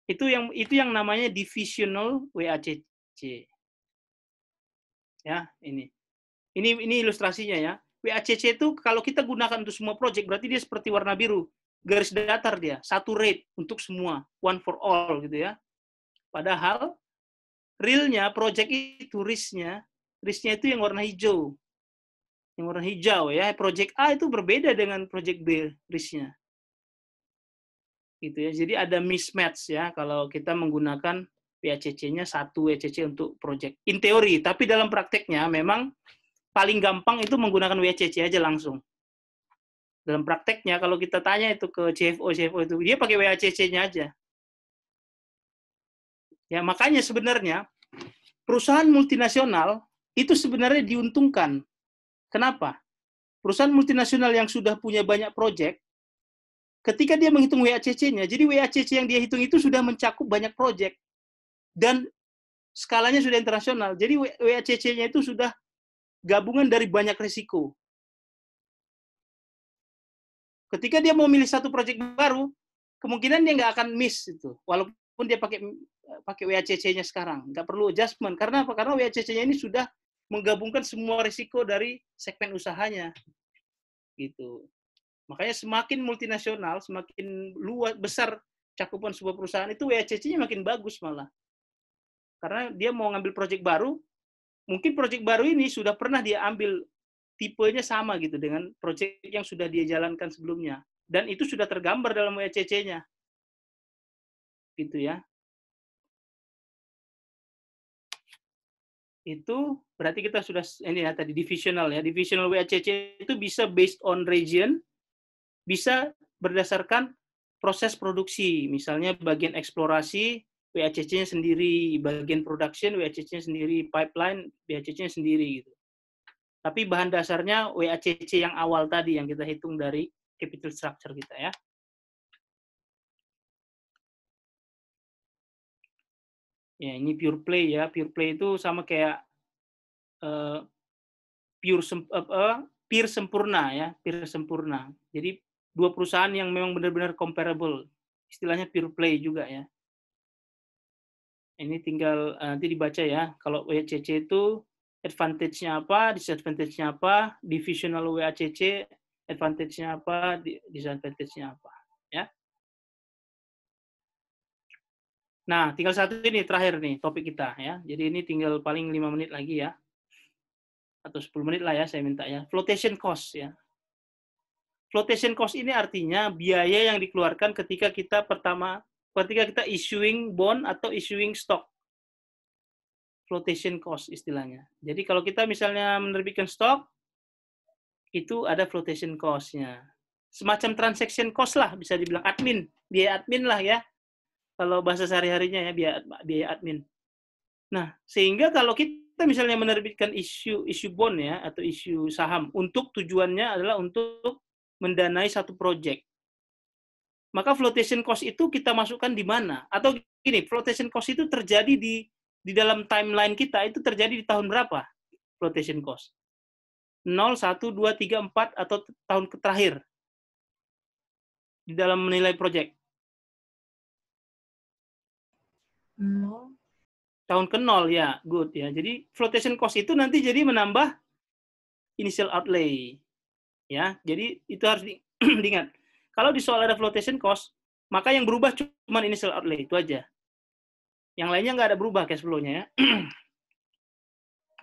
itu yang namanya divisional WACC. Ya, ini ilustrasinya ya. WACC itu kalau kita gunakan untuk semua project berarti dia seperti warna biru, garis datar dia, satu rate untuk semua, one for all gitu ya. Padahal realnya project itu risknya itu yang warna hijau. Yang warna hijau ya, project A itu berbeda dengan project B risknya. Gitu ya. Jadi ada mismatch ya kalau kita menggunakan WACC-nya satu WACC untuk project. In teori, tapi dalam prakteknya memang paling gampang itu menggunakan WACC aja langsung. Dalam prakteknya kalau kita tanya itu ke CFO itu, dia pakai WACC-nya aja. Ya, makanya sebenarnya perusahaan multinasional itu sebenarnya diuntungkan. Kenapa? Perusahaan multinasional yang sudah punya banyak proyek, ketika dia menghitung WACC-nya, jadi WACC yang dia hitung itu sudah mencakup banyak proyek dan skalanya sudah internasional. Jadi WACC-nya itu sudah gabungan dari banyak risiko. Ketika dia mau milih satu proyek baru, kemungkinan dia nggak akan miss itu, walaupun dia pakai WACC-nya sekarang, nggak perlu adjustment. Karena apa? Karena WACC-nya ini sudah menggabungkan semua risiko dari segmen usahanya, gitu. Makanya semakin multinasional, semakin luas besar cakupan sebuah perusahaan itu WACC-nya makin bagus malah. Karena dia mau ngambil proyek baru, mungkin proyek baru ini sudah pernah dia ambil tipenya sama gitu dengan proyek yang sudah dia jalankan sebelumnya. Dan itu sudah tergambar dalam WACC-nya. Gitu ya. Itu berarti kita sudah, ini ya tadi divisional ya. Divisional WACC itu bisa based on region, bisa berdasarkan proses produksi. Misalnya bagian eksplorasi, WACC-nya sendiri, bagian production, WACC-nya sendiri, pipeline, WACC-nya sendiri gitu. Tapi bahan dasarnya WACC yang awal tadi yang kita hitung dari capital structure kita ya. Ya, ini pure play ya. Pure play itu sama kayak peer sempurna ya, peer sempurna. Jadi dua perusahaan yang memang benar-benar comparable. Istilahnya pure play juga ya. Ini tinggal nanti dibaca ya. Kalau WACC itu advantage-nya apa, disadvantage-nya apa, divisional WACC, advantage-nya apa, disadvantage-nya apa. Ya. Nah, tinggal satu ini terakhir nih topik kita ya. Jadi ini tinggal paling 5 menit lagi ya. Atau 10 menit lah ya saya minta ya. Flotation cost ya. Flotation cost ini artinya biaya yang dikeluarkan ketika kita issuing bond atau issuing stock. Flotation cost istilahnya. Jadi kalau kita misalnya menerbitkan stok, itu ada flotation cost-nya. Semacam transaction cost lah, bisa dibilang admin. Biaya admin lah ya. Kalau bahasa sehari-harinya ya, biaya admin. Nah, sehingga kalau kita misalnya menerbitkan isu bond ya, atau isu saham, untuk tujuannya adalah untuk mendanai satu proyek. Maka flotation cost itu kita masukkan di mana? Atau gini, flotation cost itu terjadi di dalam timeline kita, itu terjadi di tahun berapa? Flotation cost. 0, 1, 2, 3, 4, atau tahun terakhir. di dalam menilai project? No. Tahun ke 0 ya, good ya. Jadi flotation cost itu nanti jadi menambah initial outlay. Ya, jadi itu harus diingat. Kalau di soal ada flotation cost, maka yang berubah cuma initial outlay, itu aja. Yang lainnya nggak ada berubah cash flow-nya ya.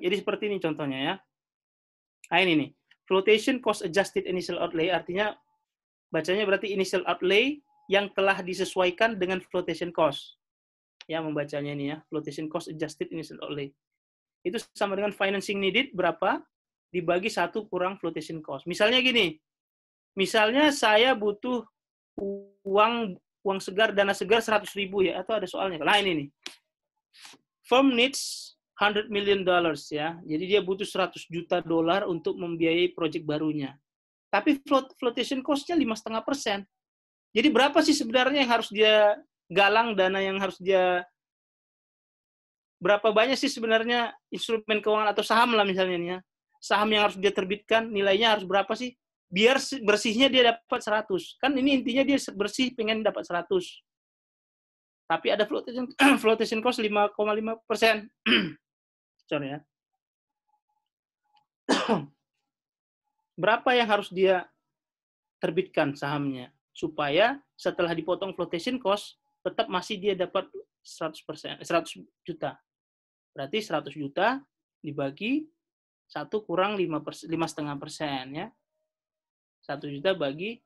Jadi seperti ini contohnya ya. Nah ini nih, flotation cost adjusted initial outlay artinya bacanya berarti initial outlay yang telah disesuaikan dengan flotation cost. Ya, membacanya ini ya, flotation cost adjusted initial outlay. Itu sama dengan financing needed berapa dibagi 1 kurang flotation cost. Misalnya gini, misalnya saya butuh uang segar, dana segar 100.000 ya, atau ada soalnya. Nah ini nih, firm needs $100 million ya, jadi dia butuh $100 juta untuk membiayai proyek barunya. Tapi flotation cost-nya 5,5%. Jadi berapa sih sebenarnya yang harus dia galang, dana yang harus dia, berapa banyak sih sebenarnya instrumen keuangan atau saham lah misalnya nih ya, saham yang harus dia terbitkan, nilainya harus berapa sih? Biar bersihnya dia dapat 100. Kan ini intinya dia bersih pengen dapat 100. Tapi ada flotation cost 5,5%. Sorry ya. Berapa yang harus dia terbitkan sahamnya supaya setelah dipotong flotation cost tetap masih dia dapat 100%, 100 juta. Berarti 100 juta dibagi 1 kurang 5,5% ya. 1 juta bagi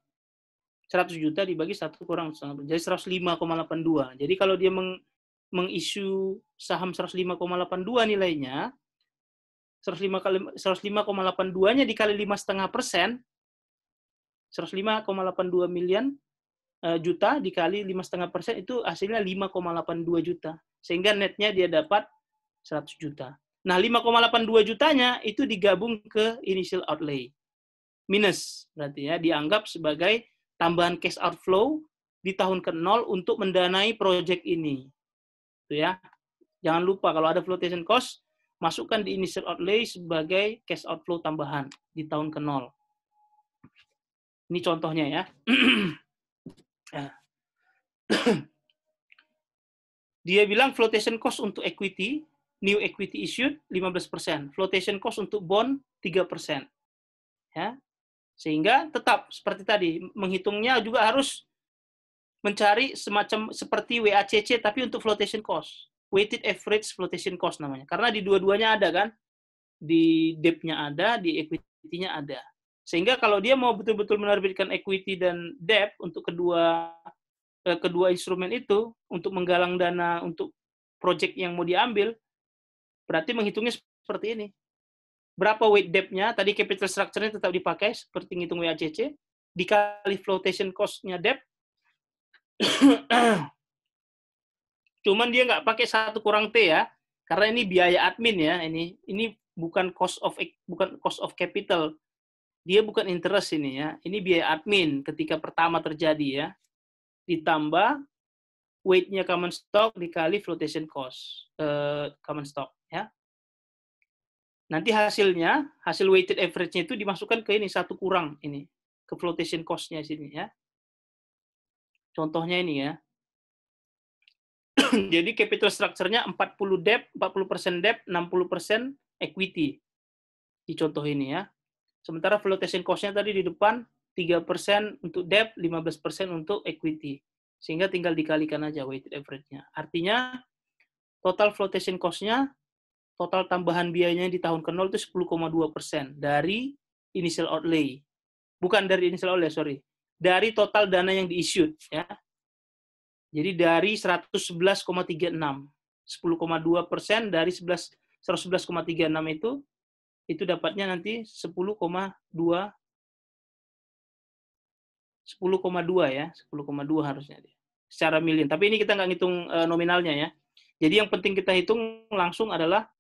100 juta dibagi 1 kurang 1,5%. Jadi 105,82. Jadi kalau dia mengisu saham 105,82 nilainya, 105,82-nya dikali 5,5%, 105,82 miliar juta dikali 5,5% itu hasilnya 5,82 juta. Sehingga netnya dia dapat 100 juta. Nah, 5,82 jutanya itu digabung ke initial outlay. Minus, berarti ya, dianggap sebagai tambahan cash outflow di tahun ke-0 untuk mendanai proyek ini. Itu ya. Jangan lupa kalau ada flotation cost, masukkan di initial outlay sebagai cash outflow tambahan di tahun ke-0. Ini contohnya ya. Dia bilang flotation cost untuk equity, new equity issued 15%, flotation cost untuk bond 3%. Ya. Sehingga tetap seperti tadi, menghitungnya juga harus mencari semacam seperti WACC tapi untuk flotation cost. Weighted average flotation cost namanya. Karena di dua-duanya ada kan? Di debt-nya ada, di equity-nya ada. Sehingga kalau dia mau betul-betul menerbitkan equity dan debt untuk kedua instrumen itu, untuk menggalang dana untuk proyek yang mau diambil, berarti menghitungnya seperti ini. Berapa weight debt-nya, tadi capital structure-nya tetap dipakai, seperti ngitung WACC, dikali flotation cost-nya debt, cuman dia nggak pakai 1 kurang T ya, karena ini biaya admin ya, ini bukan cost of capital, dia bukan interest ini ya, ini biaya admin ketika pertama terjadi ya, ditambah weight-nya common stock dikali flotation cost common stock ya. Nanti hasilnya, hasil weighted average-nya itu dimasukkan ke ini, 1 kurang ini, ke flotation cost-nya sini ya. Contohnya ini ya. Jadi capital structure-nya 40% debt, 60% equity. Di contoh ini ya. Sementara flotation cost-nya tadi di depan 3% untuk debt, 15% untuk equity. Sehingga tinggal dikalikan aja weighted average-nya. Artinya total flotation cost-nya, total tambahan biayanya di tahun ke-0 itu 10,2% dari initial outlay. Bukan dari initial outlay, sorry. Dari total dana yang di-issued. Ya. Jadi dari 111,36. 10,2% dari 111,36 itu dapatnya nanti 10,2 ya. 10,2 harusnya. Secara million. Tapi ini kita nggak ngitung nominalnya ya. Jadi yang penting kita hitung langsung adalah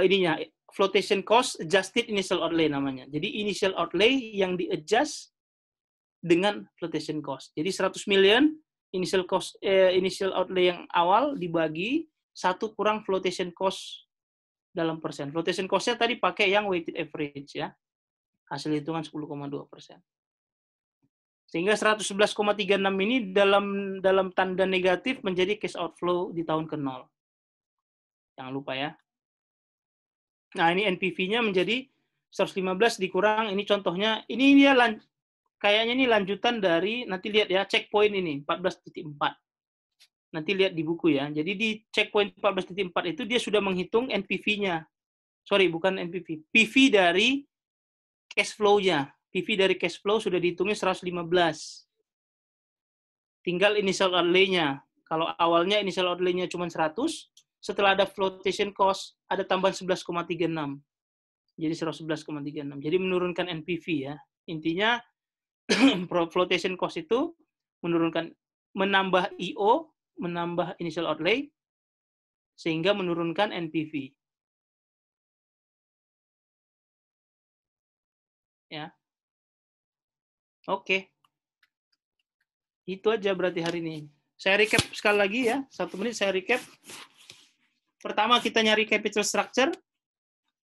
ininya, flotation cost adjusted initial outlay namanya. Jadi initial outlay yang di-adjust dengan flotation cost. Jadi 100 million initial outlay yang awal dibagi 1 kurang flotation cost dalam persen. Flotation cost-nya tadi pakai yang weighted average ya. Hasil hitungan 10,2%. Sehingga 111,36 ini dalam tanda negatif menjadi cash outflow di tahun ke-0. Jangan lupa ya. Nah, ini NPV-nya menjadi 115 dikurang, ini contohnya, ini dia kayaknya ini lanjutan dari, nanti lihat ya, checkpoint ini, 14.4. Nanti lihat di buku ya. Jadi di checkpoint 14.4 itu dia sudah menghitung NPV-nya. Sorry, bukan NPV. PV dari cash flow-nya. PV dari cash flow sudah dihitungnya 115. Tinggal initial outlay-nya. Kalau awalnya initial outlay-nya cuma 100, setelah ada flotation cost, ada tambahan 11,36. Jadi 111,36. Jadi menurunkan NPV ya. Intinya flotation cost itu menambah IO, menambah initial outlay, sehingga menurunkan NPV. Ya. Oke. Itu aja berarti hari ini. Saya recap sekali lagi ya. 1 menit saya recap. Pertama kita nyari capital structure.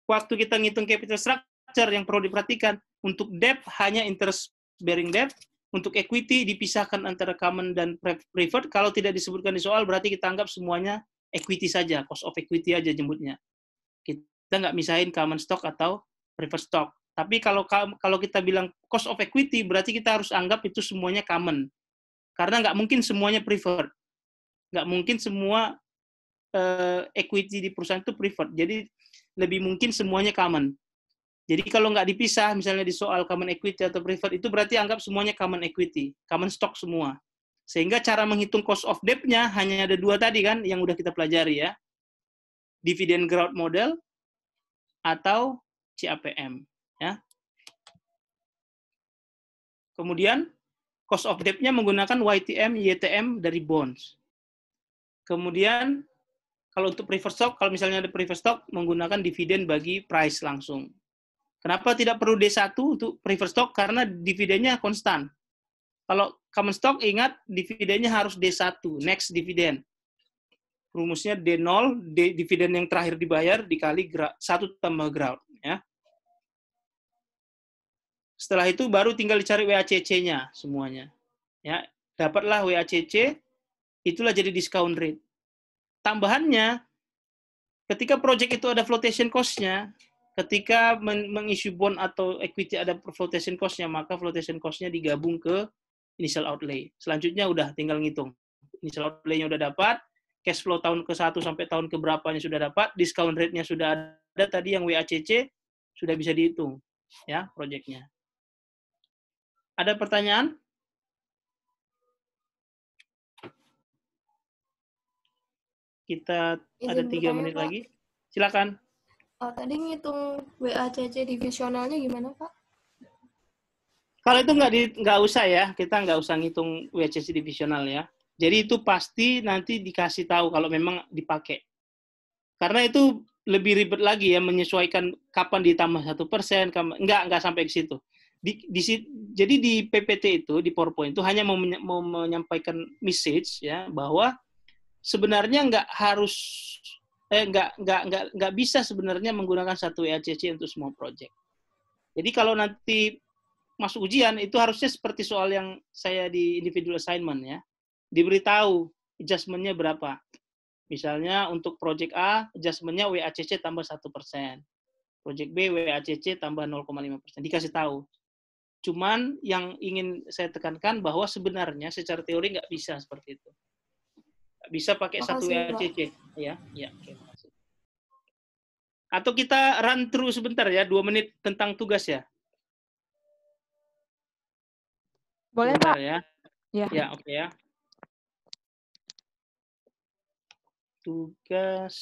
Waktu kita ngitung capital structure yang perlu diperhatikan. Untuk debt hanya interest bearing debt. Untuk equity dipisahkan antara common dan preferred. Kalau tidak disebutkan di soal berarti kita anggap semuanya equity saja. Cost of equity aja jemputnya. Kita nggak misahin common stock atau preferred stock. Tapi kalau kita bilang cost of equity berarti kita harus anggap itu semuanya common. Karena nggak mungkin semuanya preferred. Nggak mungkin semua equity di perusahaan itu preferred. Jadi lebih mungkin semuanya common. Jadi kalau nggak dipisah, misalnya di soal common equity atau preferred, itu berarti anggap semuanya common equity, common stock semua. Sehingga cara menghitung cost of debt-nya hanya ada 2 tadi kan, yang udah kita pelajari ya. Dividend growth model atau CAPM. Ya. Kemudian, cost of debt-nya menggunakan YTM, YTM dari bonds. Kemudian, kalau untuk preferred stock, kalau misalnya ada preferred stock, menggunakan dividen bagi price langsung. Kenapa tidak perlu D1 untuk preferred stock? Karena dividennya konstan. Kalau common stock, ingat dividennya harus D1, next dividend. Rumusnya D0, dividen yang terakhir dibayar, dikali 1 tambah growth. Ya. Setelah itu baru tinggal dicari WACC-nya semuanya. Ya, dapatlah WACC, itulah jadi discount rate. Tambahannya, ketika project itu ada flotation cost-nya, ketika mengissue bond atau equity ada flotation cost-nya, maka flotation cost-nya digabung ke initial outlay. Selanjutnya udah tinggal ngitung. Initial outlay-nya udah dapat, cash flow tahun ke-1 sampai tahun ke-berapanya sudah dapat, discount rate-nya sudah ada, tadi yang WACC sudah bisa dihitung ya project-nya. Ada pertanyaan? Kita ada 3 menit lagi. Silakan. Tadi ngitung WACC divisionalnya gimana, Pak? Kalau itu nggak usah ya, kita nggak usah ngitung WACC divisional ya. Jadi itu pasti nanti dikasih tahu kalau memang dipakai. Karena itu lebih ribet lagi ya, menyesuaikan kapan ditambah 1%, nggak sampai ke situ. Jadi di PPT itu, di PowerPoint itu hanya mau menyampaikan message ya, bahwa sebenarnya nggak bisa sebenarnya menggunakan satu WACC untuk semua project. Jadi kalau nanti masuk ujian itu harusnya seperti soal yang saya di individual assignment ya, diberitahu adjustment-nya berapa. Misalnya untuk project A adjustment-nya WACC tambah 1%, project B WACC tambah 0,5%, dikasih tahu. Cuman yang ingin saya tekankan bahwa sebenarnya secara teori nggak bisa seperti itu. Bisa pakai satu WACC ya. Oke, makasih. Atau kita run through sebentar ya, 2 menit tentang tugas ya. Boleh, sebentar, Pak. Ya. Ya, oke ya. Tugas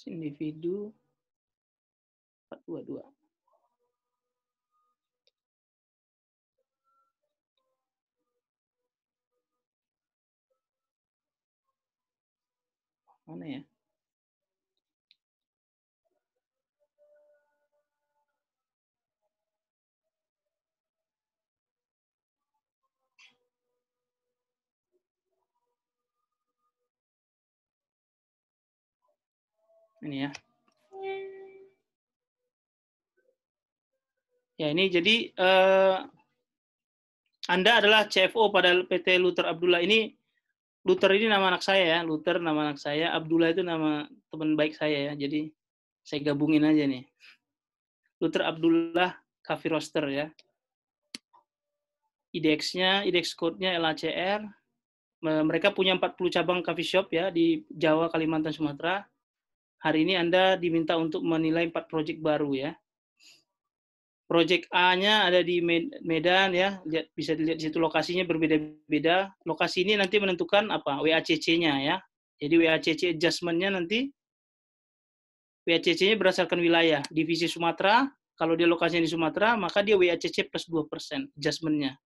individu 422. Mana ya? Ini ya. Ya, ini jadi Anda adalah CFO pada PT Luther Abdullah. Ini Luther ini nama anak saya ya, Luther nama anak saya, Abdullah itu nama teman baik saya ya. Jadi saya gabungin aja nih. Luther Abdullah Coffee Roaster ya. IDX-nya, IDX code-nya LACR. Mereka punya 40 cabang coffee shop ya di Jawa, Kalimantan, Sumatera. Hari ini Anda diminta untuk menilai 4 proyek baru ya. Proyek A-nya ada di Medan ya, bisa dilihat di situ lokasinya berbeda-beda. Lokasi ini nanti menentukan apa? WACC-nya ya. Jadi WACC adjustment-nya nanti WACC-nya berdasarkan wilayah. Divisi Sumatera, kalau dia lokasinya di Sumatera, maka dia WACC plus 2% adjustment-nya.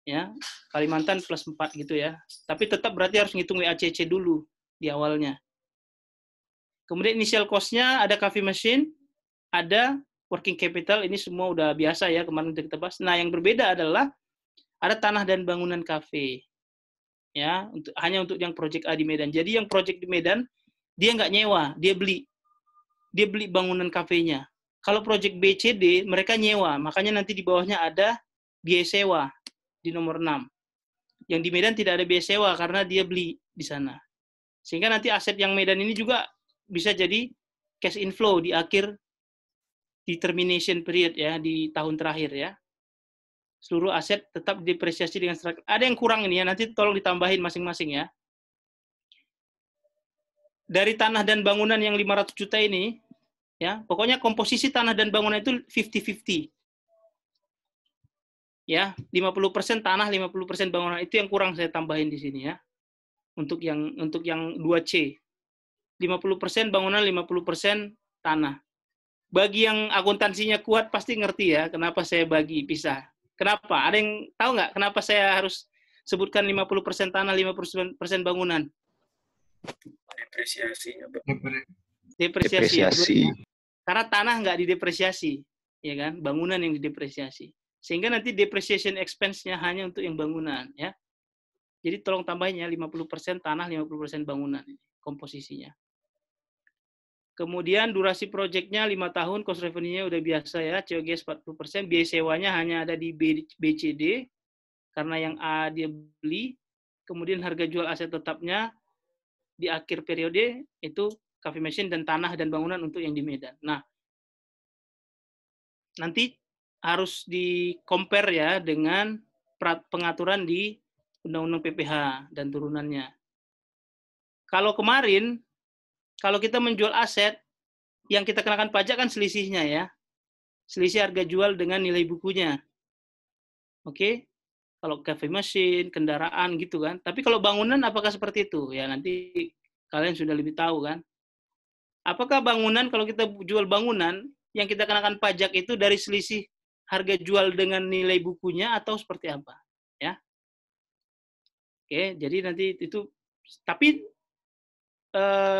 Ya, Kalimantan plus 4 gitu ya. Tapi tetap berarti harus ngitung WACC dulu di awalnya. Kemudian initial cost-nya ada coffee machine, ada working capital, ini semua udah biasa ya, kemarin udah kita bahas. Nah, yang berbeda adalah ada tanah dan bangunan kafe. Ya, hanya untuk yang project A di Medan. Jadi yang project di Medan, dia nggak nyewa, dia beli. Dia beli bangunan kafenya. Kalau project B, C, D, mereka nyewa. Makanya nanti di bawahnya ada biaya sewa di nomor 6. Yang di Medan tidak ada biaya sewa karena dia beli di sana. Sehingga nanti aset yang Medan ini juga bisa jadi cash inflow di akhir di termination period ya, di tahun terakhir ya. Seluruh aset tetap depresiasi dengan ada yang kurang ini ya, nanti tolong ditambahin masing-masing ya. Dari tanah dan bangunan yang 500 juta ini ya, pokoknya komposisi tanah dan bangunan itu 50-50. Ya, 50% tanah, 50% bangunan, itu yang kurang saya tambahin di sini ya. Untuk yang 2C. 50% bangunan, 50% tanah. Bagi yang akuntansinya kuat pasti ngerti ya kenapa saya bagi pisah. Kenapa? Ada yang tahu nggak kenapa saya harus sebutkan 50% tanah, 50% bangunan? Depresiasi. Depresiasi. Karena tanah nggak didepresiasi, ya kan? Bangunan yang didepresiasi. Sehingga nanti depreciation expense-nya hanya untuk yang bangunan ya. Jadi tolong tambahin ya 50% tanah, 50% bangunan ini komposisinya. Kemudian durasi proyeknya 5 tahun, cost revenue-nya udah biasa ya, COGS 40%, biaya sewanya hanya ada di BCD, karena yang A dia beli, kemudian harga jual aset tetapnya di akhir periode, itu coffee machine dan tanah dan bangunan untuk yang di Medan. Nah, nanti harus di-compare ya dengan pengaturan di Undang-Undang PPH dan turunannya. Kalau kemarin, kalau kita menjual aset, yang kita kenakan pajak kan selisihnya ya. Selisih harga jual dengan nilai bukunya. Oke? Kalau cafe machine, kendaraan gitu kan. Tapi kalau bangunan apakah seperti itu? Ya nanti kalian sudah lebih tahu kan. Apakah bangunan, kalau kita jual bangunan, yang kita kenakan pajak itu dari selisih harga jual dengan nilai bukunya atau seperti apa? Ya. Oke, jadi nanti itu, tapi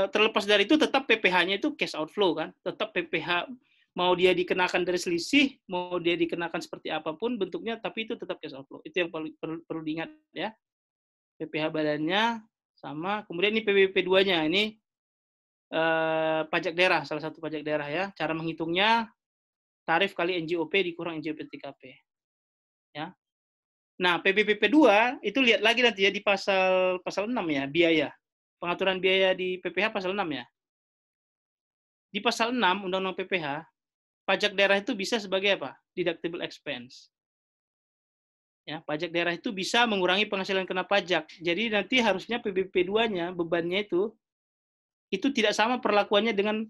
terlepas dari itu tetap PPH-nya itu cash outflow kan, tetap PPH mau dia dikenakan dari selisih, mau dia dikenakan seperti apapun bentuknya, tapi itu tetap cash outflow. Itu yang perlu diingat ya. PPH badannya sama, kemudian ini PBP2-nya ini pajak daerah, salah satu pajak daerah ya. Cara menghitungnya tarif kali NJOP dikurang NJOP TKP. Ya. Nah, PBPP2 itu lihat lagi nanti ya di pasal 6 ya, biaya. Pengaturan biaya di PPH pasal 6 ya. Di pasal 6 Undang-Undang PPH, pajak daerah itu bisa sebagai apa? Deductible expense. Ya, pajak daerah itu bisa mengurangi penghasilan kena pajak. Jadi nanti harusnya PBP2-nya bebannya itu tidak sama perlakuannya dengan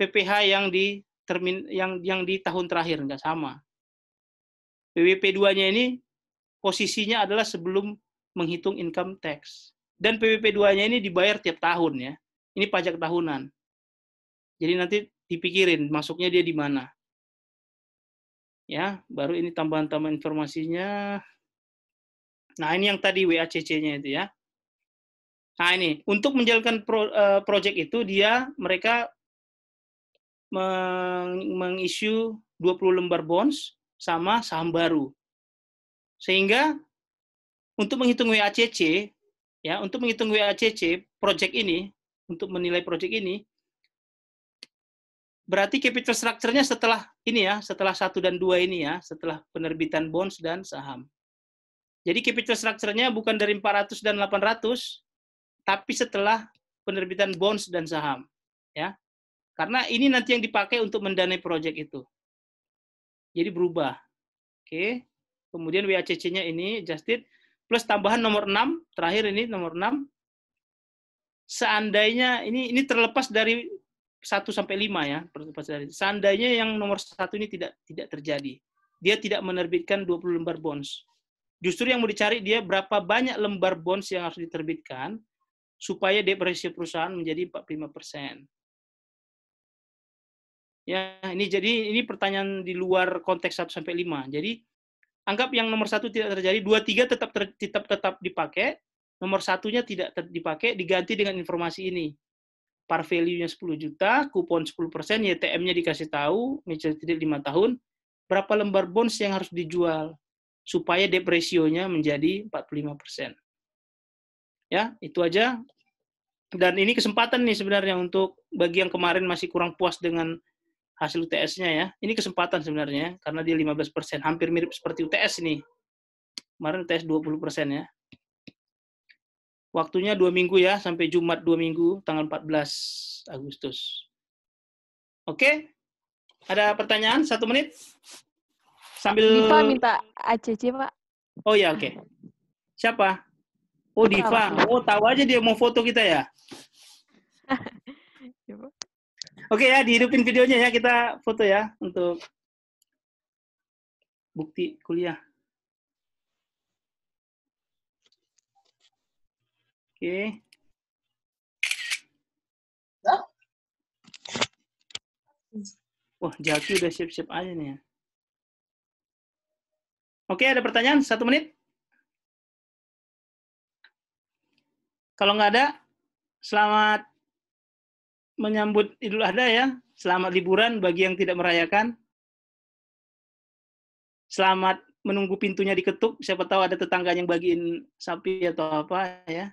PPH yang di tahun terakhir, enggak sama. PBP2-nya ini posisinya adalah sebelum menghitung income tax. Dan PBP2-nya ini dibayar tiap tahun ya. Ini pajak tahunan. Jadi nanti dipikirin masuknya dia di mana. Ya, baru ini tambahan-tambahan informasinya. Nah, ini yang tadi WACC-nya itu ya. Nah, ini untuk menjalankan proyek itu mereka mengissue 20 lembar bonds sama saham baru. Sehingga untuk menghitung WACC ya, untuk menghitung WACC proyek ini, untuk menilai proyek ini, Berarti capital structure-nya setelah ini ya, setelah 1 dan 2 ini ya, setelah penerbitan bonds dan saham. Jadi capital structure-nya bukan dari 400 dan 800, tapi setelah penerbitan bonds dan saham. Ya. Karena ini nanti yang dipakai untuk mendanai proyek itu. Jadi berubah. Oke. Kemudian WACC-nya ini adjusted plus tambahan nomor 6, terakhir ini nomor 6. Seandainya ini terlepas dari 1 sampai 5 ya, seandainya yang nomor 1 ini tidak terjadi. Dia tidak menerbitkan 20 lembar bonds. Justru yang mau dicari dia berapa banyak lembar bonds yang harus diterbitkan supaya debt ratio perusahaan menjadi 45%. Ya, ini pertanyaan di luar konteks 1 sampai 5. Jadi anggap yang nomor 1 tidak terjadi, 2, 3 tetap dipakai, nomor 1-nya tidak dipakai, diganti dengan informasi ini. Par value-nya 10 juta, kupon 10%, YTM-nya dikasih tahu, maturity date 5 tahun, berapa lembar bonds yang harus dijual supaya debt ratio-nya menjadi 45%. Ya, itu aja. Dan ini kesempatan nih sebenarnya untuk bagi yang kemarin masih kurang puas dengan hasil UTS-nya ya. Ini kesempatan sebenarnya karena dia 15%, hampir mirip seperti UTS nih. Kemarin UTS 20% ya. Waktunya 2 minggu ya, sampai Jumat 2 minggu, tanggal 14 Agustus. Oke? Ada pertanyaan? 1 menit? Sambil... Diva minta ACC, Pak. Oh ya, oke. Siapa? Oh, Diva. Oh, tahu aja dia mau foto kita ya? Oke ya, dihidupin videonya ya, kita foto ya, untuk bukti kuliah. Oke. Wah, Jaki udah siap-siap aja nih ya. Oke, ada pertanyaan? 1 menit? Kalau nggak ada, selamat menyambut Idul Adha ya. Selamat liburan bagi yang tidak merayakan. Selamat menunggu pintunya diketuk. Siapa tahu ada tetangga yang bagiin sapi atau apa ya.